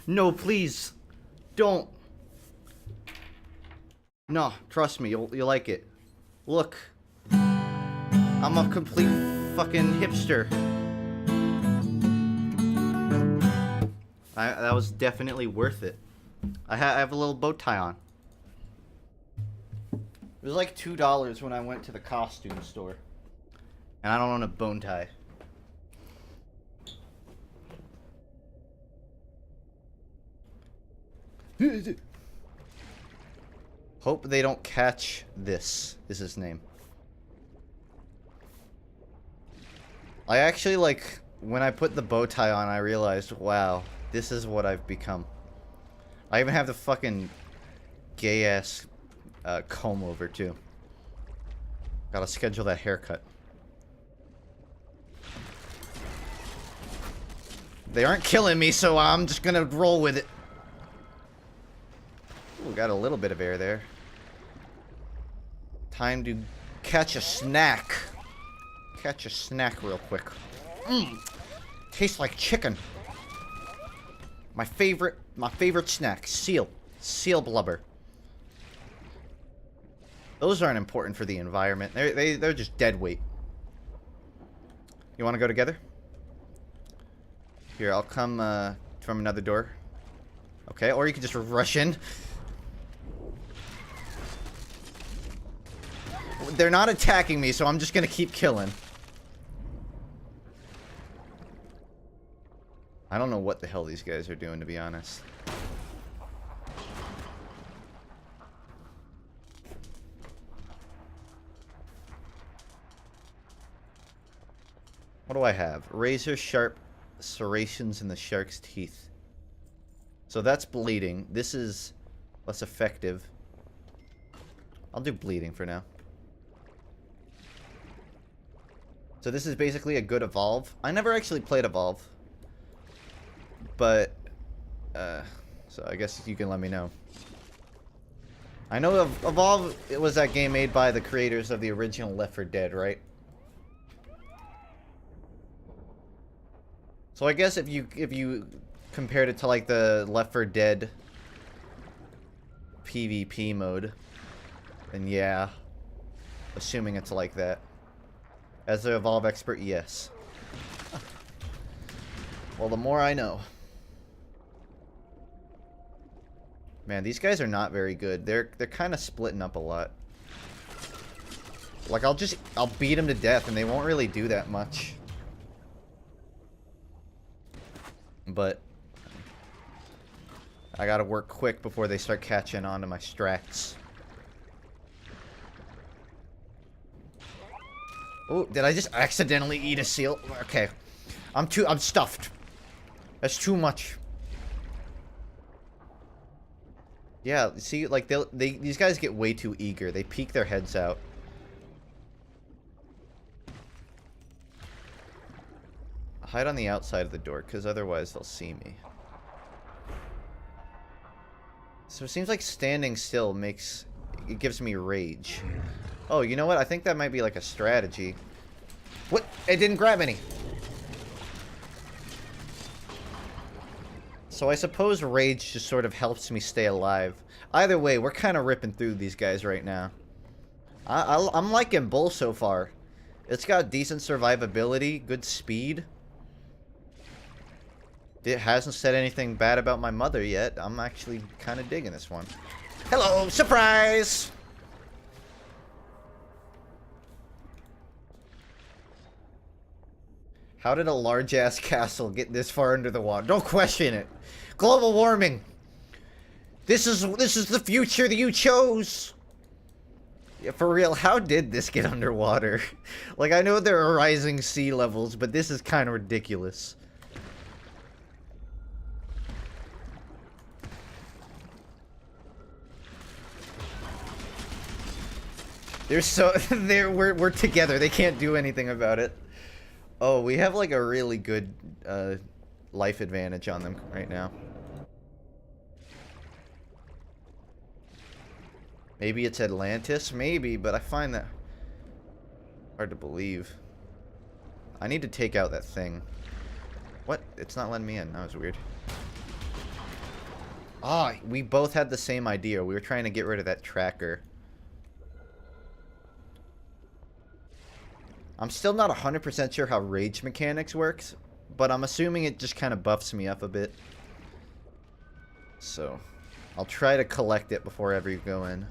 S1: No, please. Don't. No, trust me. You'll like it. Look. I'm a complete fucking hipster. That was definitely worth it. I have a little bow tie on. It was like $2 when I went to the costume store. And I don't own a bone tie. Hope they don't catch this, is his name. I actually, like, when I put the bow tie on, I realized, wow, this is what I've become. I even have the fucking gay-ass comb over, too. Gotta schedule that haircut. They aren't killing me, so I'm just gonna roll with it. Ooh, got a little bit of air there. Time to catch a snack. Catch a snack real quick. Mmm. Tastes like chicken. My favorite snack. Seal blubber. Those aren't important for the environment. They're just dead weight. You want to go together? Here, I'll come from another door. Okay, or you can just rush in. They're not attacking me, so I'm just gonna keep killing. I don't know what the hell these guys are doing, to be honest. What do I have? Razor sharp serrations in the shark's teeth. So that's bleeding. This is less effective. I'll do bleeding for now. So this is basically a good evolve. I never actually played evolve. But, so I guess you can let me know. I know Evolve, it was that game made by the creators of the original Left 4 Dead, right? So I guess if you compared it to like the Left 4 Dead PvP mode, then yeah, assuming it's like that. As the Evolve expert, yes. Well, the more I know. Man, these guys are not very good. They're kind of splitting up a lot. Like, I'll beat them to death, and they won't really do that much. But I gotta work quick before they start catching on to my strats. Oh, did I just accidentally eat a seal? Okay. I'm stuffed. That's too much. Yeah, see, like, these guys get way too eager. They peek their heads out. Hide on the outside of the door, because otherwise they'll see me. So it seems like standing still it gives me rage. Oh, you know what? I think that might be like a strategy. What? It didn't grab any. So I suppose rage just sort of helps me stay alive. Either way, we're kind of ripping through these guys right now. I'm liking Bull so far. It's got decent survivability, good speed. It hasn't said anything bad about my mother yet. I'm actually kind of digging this one. Hello, surprise! How did a large-ass castle get this far under the water? Don't question it. Global warming. This is the future that you chose. Yeah, for real, how did this get underwater? Like, I know there are rising sea levels, but this is kind of ridiculous. We're together. They can't do anything about it. Oh, we have like a really good life advantage on them right now. Maybe it's Atlantis, maybe, but I find that hard to believe. I need to take out that thing. What? It's not letting me in. That was weird. Ah, we both had the same idea. We were trying to get rid of that tracker. I'm still not 100% sure how rage mechanics works, but I'm assuming it just kind of buffs me up a bit. So, I'll try to collect it before ever you go in.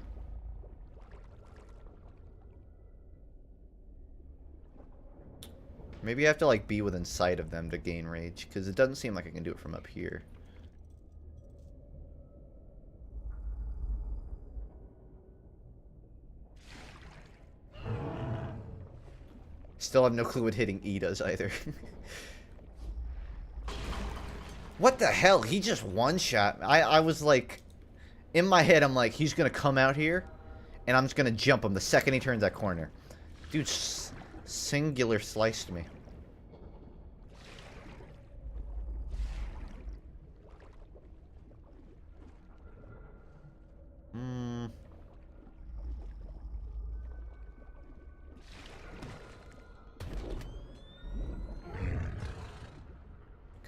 S1: Maybe I have to, like, be within sight of them to gain rage, because it doesn't seem like I can do it from up here. Still have no clue what hitting E does either. What the hell? He just one-shot. I was like... In my head, I'm like, he's gonna come out here, and I'm just gonna jump him the second he turns that corner. Dude, singular sliced me.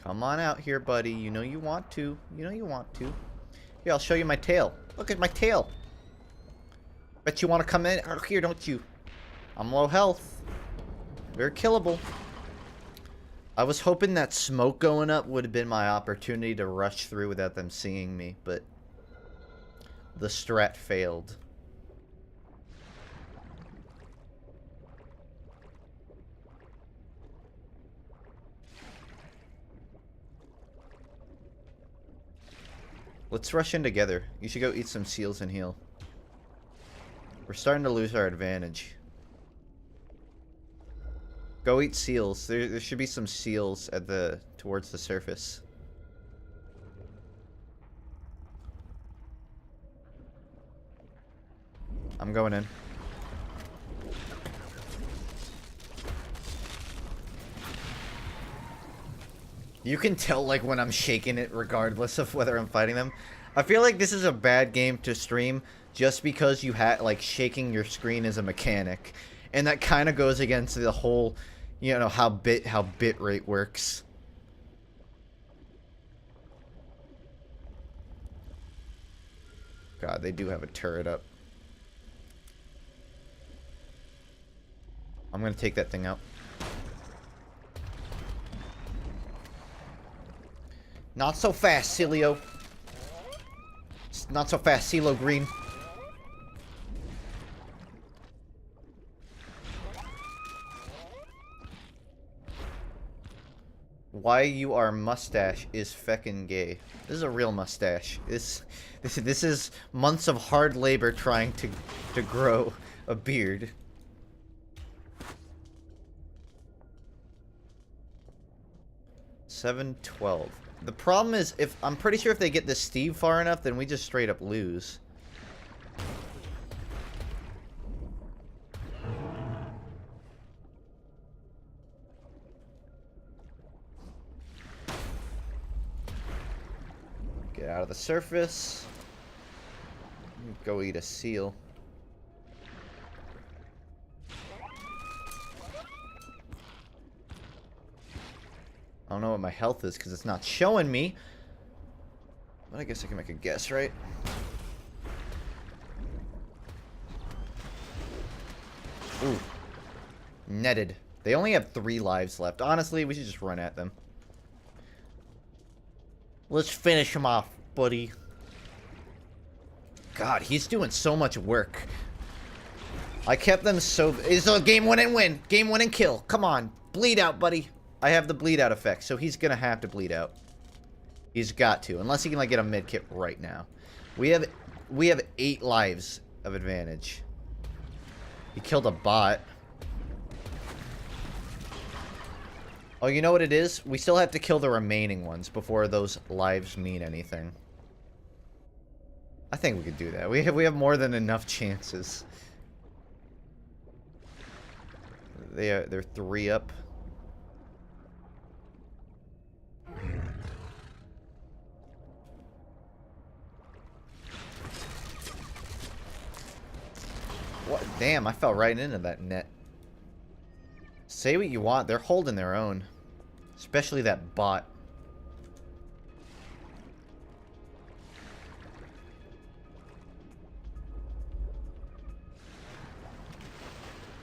S1: Come on out here, buddy. You know you want to. You know you want to. Here, I'll show you my tail. Look at my tail. Bet you want to come in out here, don't you? I'm low health. Very killable. I was hoping that smoke going up would have been my opportunity to rush through without them seeing me, but the strat failed. Let's rush in together. You should go eat some seals and heal. We're starting to lose our advantage. Go eat seals. There should be some seals at towards the surface. I'm going in. You can tell, like, when I'm shaking it regardless of whether I'm fighting them. I feel like this is a bad game to stream just because you had, like, shaking your screen is a mechanic. And that kind of goes against the whole, you know, how bit rate works. God, they do have a turret up. I'm gonna take that thing out. Not so fast, Cilio. Not so fast, CeeLo Green. Why you are mustache is feckin' gay. This is a real mustache. This is months of hard labor trying to grow a beard. $7.12. The problem is, I'm pretty sure if they get this Steve far enough, then we just straight up lose. Get out of the surface. Go eat a seal. I don't know what my health is because it's not showing me. But I guess I can make a guess, right? Ooh. Netted. They only have 3 lives left. Honestly, we should just run at them. Let's finish him off, buddy. God, he's doing so much work. I kept them so... It's a game win and win. Game win and kill. Come on. Bleed out, buddy. I have the bleed out effect, so he's gonna have to bleed out. He's got to, unless he can like get a med kit right now. We have 8 lives of advantage. He killed a bot. Oh, you know what it is? We still have to kill the remaining ones before those lives mean anything. I think we could do that. We have more than enough chances. They're 3 up. What? Damn, I fell right into that net. Say what you want, they're holding their own. Especially that bot.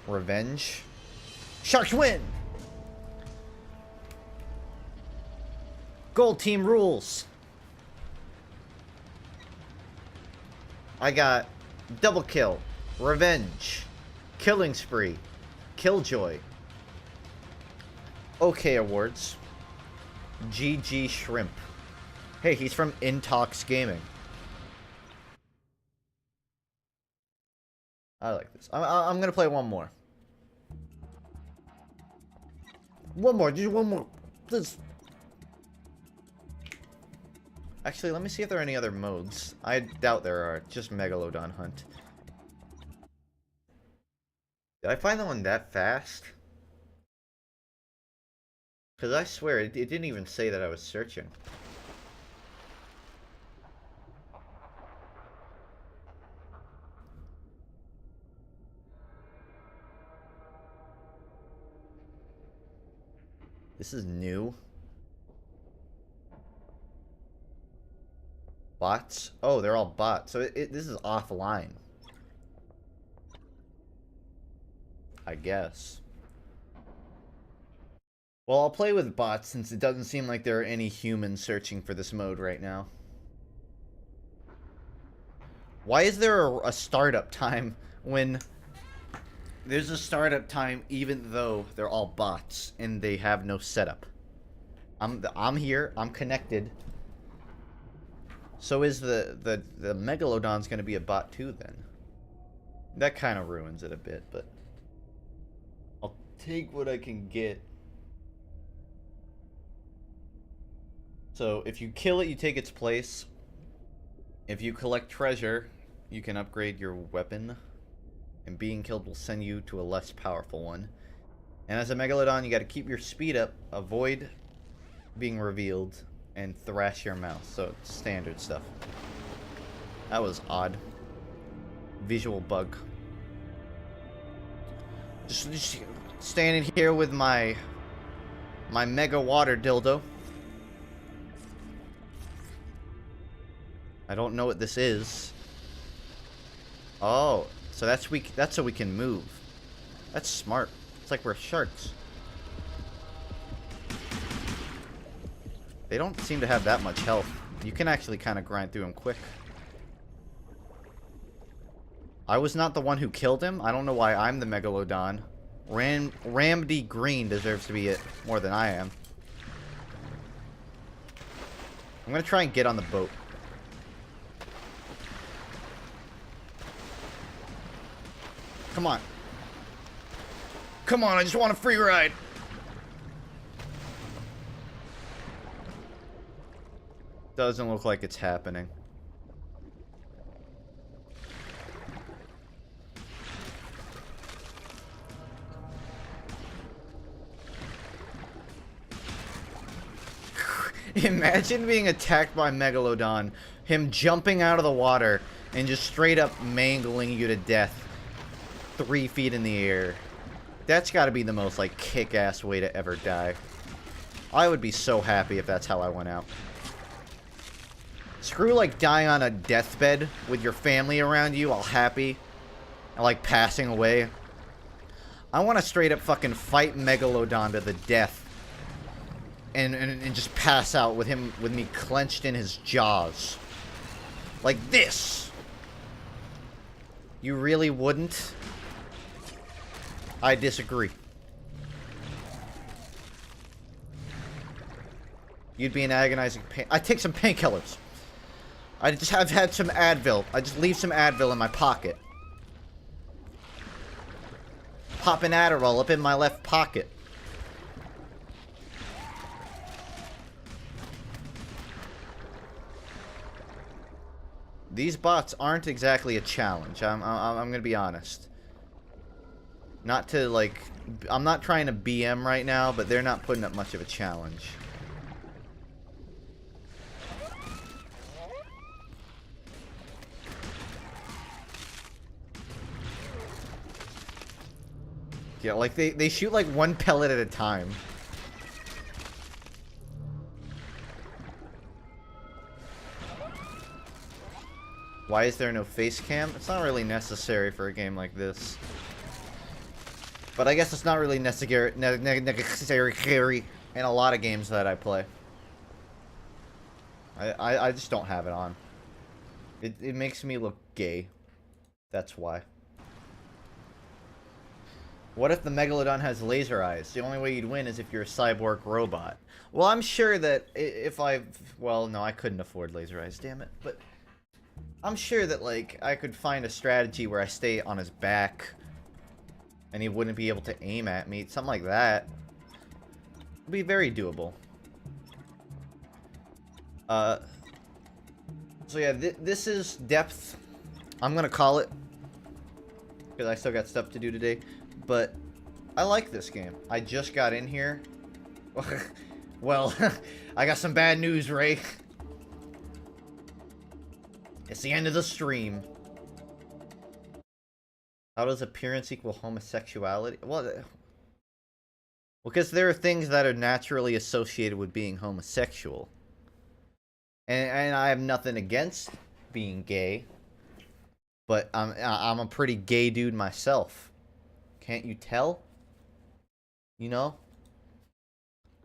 S1: Revenge. Sharks win! Gold team rules. I got double kill, revenge, killing spree, killjoy. Okay awards. GG Shrimp. Hey, he's from Intox Gaming. I like this. I'm gonna play one more. One more, just one more. Please. Actually, let me see if there are any other modes. I doubt there are. Just Megalodon Hunt. Did I find that one that fast? Because I swear, it didn't even say that I was searching. This is new. Bots? Oh, they're all bots. So this is offline. I guess. Well, I'll play with bots since it doesn't seem like there are any humans searching for this mode right now. Why is there a startup time when there's a startup time even though they're all bots and they have no setup? I'm here, I'm connected. So is the Megalodon's gonna be a bot too then? That kind of ruins it a bit, but I'll take what I can get. So if you kill it, you take its place. If you collect treasure, you can upgrade your weapon. And being killed will send you to a less powerful one. And as a Megalodon, you gotta keep your speed up, avoid being revealed, and thrash your mouse. So it's standard stuff. That was odd. Visual bug. Just standing here with my mega water dildo. I don't know what this is. Oh, so that's so we can move. That's smart. It's like we're sharks. They don't seem to have that much health. You can actually kind of grind through them quick. I was not the one who killed him. I don't know why I'm the Megalodon. Ramdy Green deserves to be it more than I am. I'm gonna try and get on the boat. Come on. Come on, I just want a free ride. Doesn't look like it's happening. Imagine being attacked by Megalodon, him jumping out of the water, and just straight up mangling you to death 3 feet in the air. That's gotta be the most, like, kick-ass way to ever die. I would be so happy if that's how I went out. Screw, like, dying on a deathbed with your family around you, all happy, and, like, passing away. I want to straight up fucking fight Megalodon to the death. And just pass out with me clenched in his jaws. Like this! You really wouldn't? I disagree. You'd be in agonizing pain. I take some painkillers. I just have had some Advil. I just leave some Advil in my pocket. Pop an Adderall up in my left pocket. These bots aren't exactly a challenge. I'm gonna be honest. Not to, like, I'm not trying to BM right now, but they're not putting up much of a challenge. Yeah, like, they shoot, like, one pellet at a time. Why is there no face cam? It's not really necessary for a game like this. But I guess it's not really necessary in a lot of games that I play. I just don't have it on. It makes me look gay. That's why. What if the Megalodon has laser eyes? The only way you'd win is if you're a cyborg robot. Well, I'm sure that if well, no, I couldn't afford laser eyes, damn it. But I'm sure that, like, I could find a strategy where I stay on his back and he wouldn't be able to aim at me. Something like that. It'd be very doable. So yeah, this is depth. I'm gonna call it, because I still got stuff to do today. But I like this game. I just got in here. Well, I got some bad news, Ray. It's the end of the stream. How does appearance equal homosexuality? Well, because there are things that are naturally associated with being homosexual. And I have nothing against being gay. But I'm a pretty gay dude myself. Can't you tell? You know?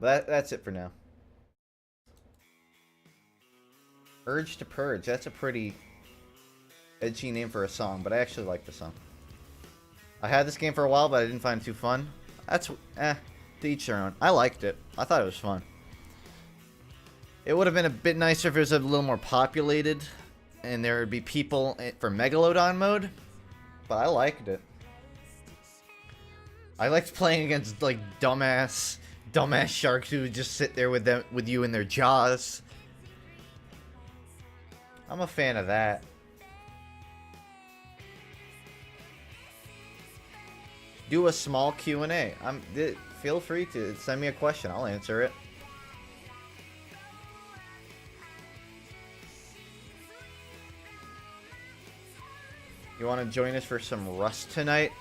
S1: That's it for now. Urge to Purge. That's a pretty edgy name for a song, but I actually like the song. I had this game for a while, but I didn't find it too fun. That's, to each their own. I liked it. I thought it was fun. It would have been a bit nicer if it was a little more populated, and there would be people for Megalodon mode, but I liked it. I liked playing against, like, dumbass sharks who would just sit there with you in their jaws. I'm a fan of that. Do a small Q&A. Feel free to send me a question. I'll answer it. You want to join us for some Rust tonight?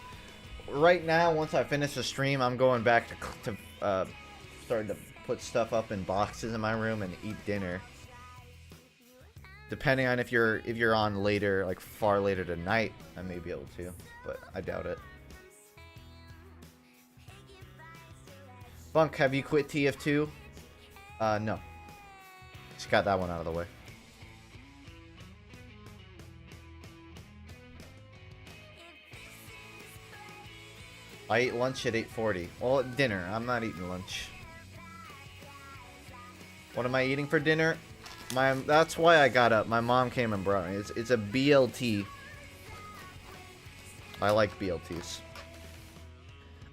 S1: Right now, once I finish the stream, I'm going back to starting to put stuff up in boxes in my room and eat dinner. Depending on if you're on later, like far later tonight, I may be able to, but I doubt it. Funk, have you quit TF2? No. Just got that one out of the way. I ate lunch at 8:40. Well, dinner. I'm not eating lunch. What am I eating for dinner? That's why I got up. My mom came and brought me. It's a BLT. I like BLTs.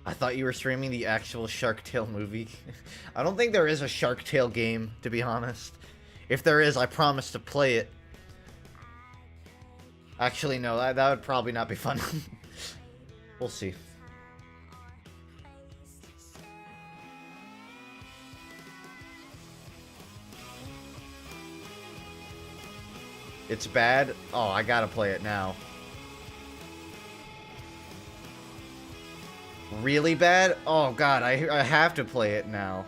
S1: I thought you were streaming the actual Shark Tale movie. I don't think there is a Shark Tale game, to be honest. If there is, I promise to play it. Actually, no, that would probably not be fun. We'll see. It's bad? Oh, I gotta play it now. Really bad? Oh god, I have to play it now.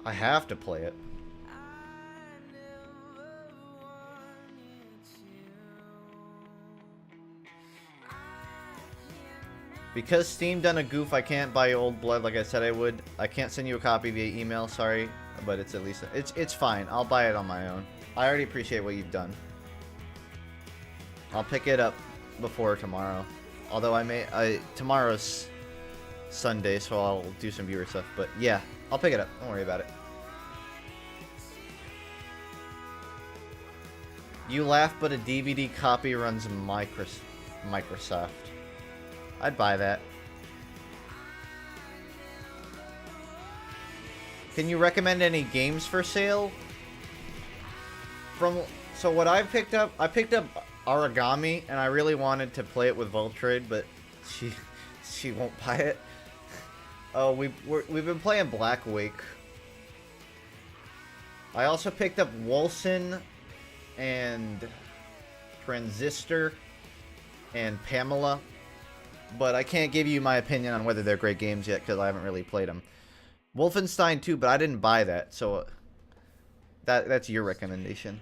S1: I have to play it. Because Steam done a goof, I can't buy Old Blood like I said I would. I can't send you a copy via email, sorry. But it's at least... It's fine. I'll buy it on my own. I already appreciate what you've done. I'll pick it up before tomorrow. Although tomorrow's Sunday, so I'll do some viewer stuff. But yeah, I'll pick it up. Don't worry about it. You laugh, but a DVD copy runs Microsoft. I'd buy that. Can you recommend any games for sale? So what I picked up Origami, and I really wanted to play it with Voltrade, but she won't buy it. Oh, we've been playing Black Wake. I also picked up Wolcen and Transistor and Pamela, but I can't give you my opinion on whether they're great games yet because I haven't really played them. Wolfenstein 2, but I didn't buy that, so that's your recommendation.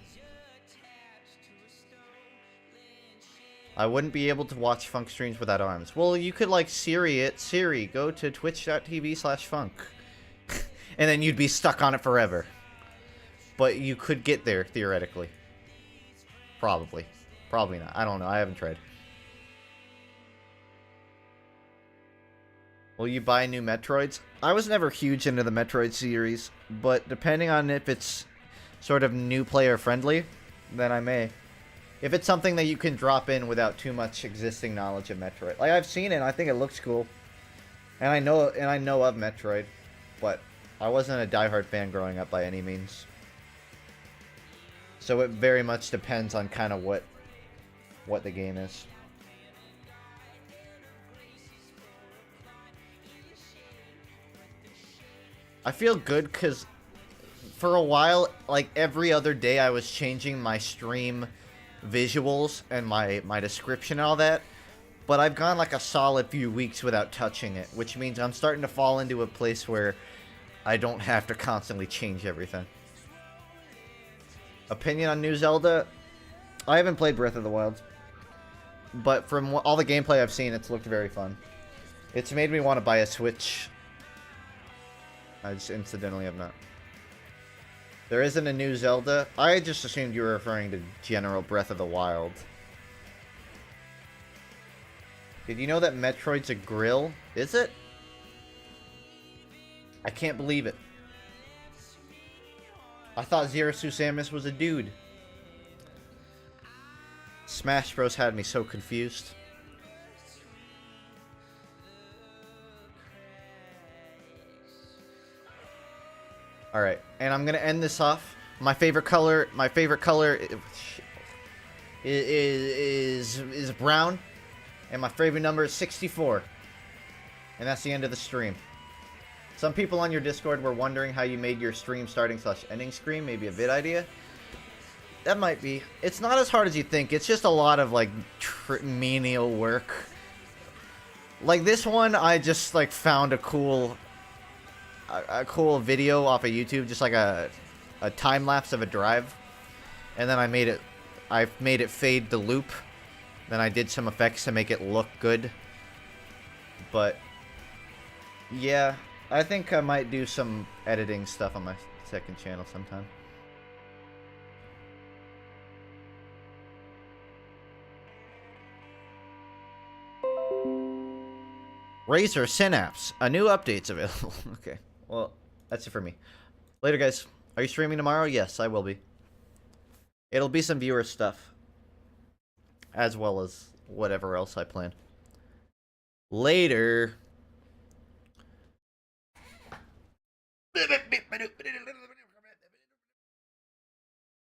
S1: I wouldn't be able to watch Funk streams without arms. Well, you could, like, Siri it. Siri, go to twitch.tv/funk. And then you'd be stuck on it forever. But you could get there, theoretically. Probably. Probably not. I don't know. I haven't tried. Will you buy new Metroids? I was never huge into the Metroid series, but depending on if it's sort of new player friendly, then I may. If it's something that you can drop in without too much existing knowledge of Metroid. Like, I've seen it, and I think it looks cool. And I know of Metroid, but I wasn't a diehard fan growing up by any means. So it very much depends on kind of what the game is. I feel good because for a while, like every other day, I was changing my stream visuals and my description and all that, but I've gone like a solid few weeks without touching it, which means I'm starting to fall into a place where I don't have to constantly change everything. Opinion on new Zelda? I haven't played Breath of the Wild, but from all the gameplay I've seen, it's looked very fun. It's made me want to buy a Switch. I just incidentally have not. There isn't a new Zelda? I just assumed you were referring to general Breath of the Wild. Did you know that Metroid's a grill? Is it? I can't believe it. I thought Zero Samus was a dude. Smash Bros had me so confused. Alright, and I'm gonna end this off. My favorite color is brown. And my favorite number is 64. And that's the end of the stream. Some people on your Discord were wondering how you made your stream starting / ending screen. Maybe a vid idea. That might be. It's not as hard as you think. It's just a lot of, like, menial work. Like, this one, I just, like, found a cool video off of YouTube. Just like a time-lapse of a drive. And then I made it fade the loop. Then I did some effects to make it look good. But, yeah, I think I might do some editing stuff on my second channel sometime. Razer Synapse. A new update's available. Okay, well, that's it for me. Later, guys. Are you streaming tomorrow? Yes, I will be. It'll be some viewer stuff. As well as whatever else I plan. Later. Did it.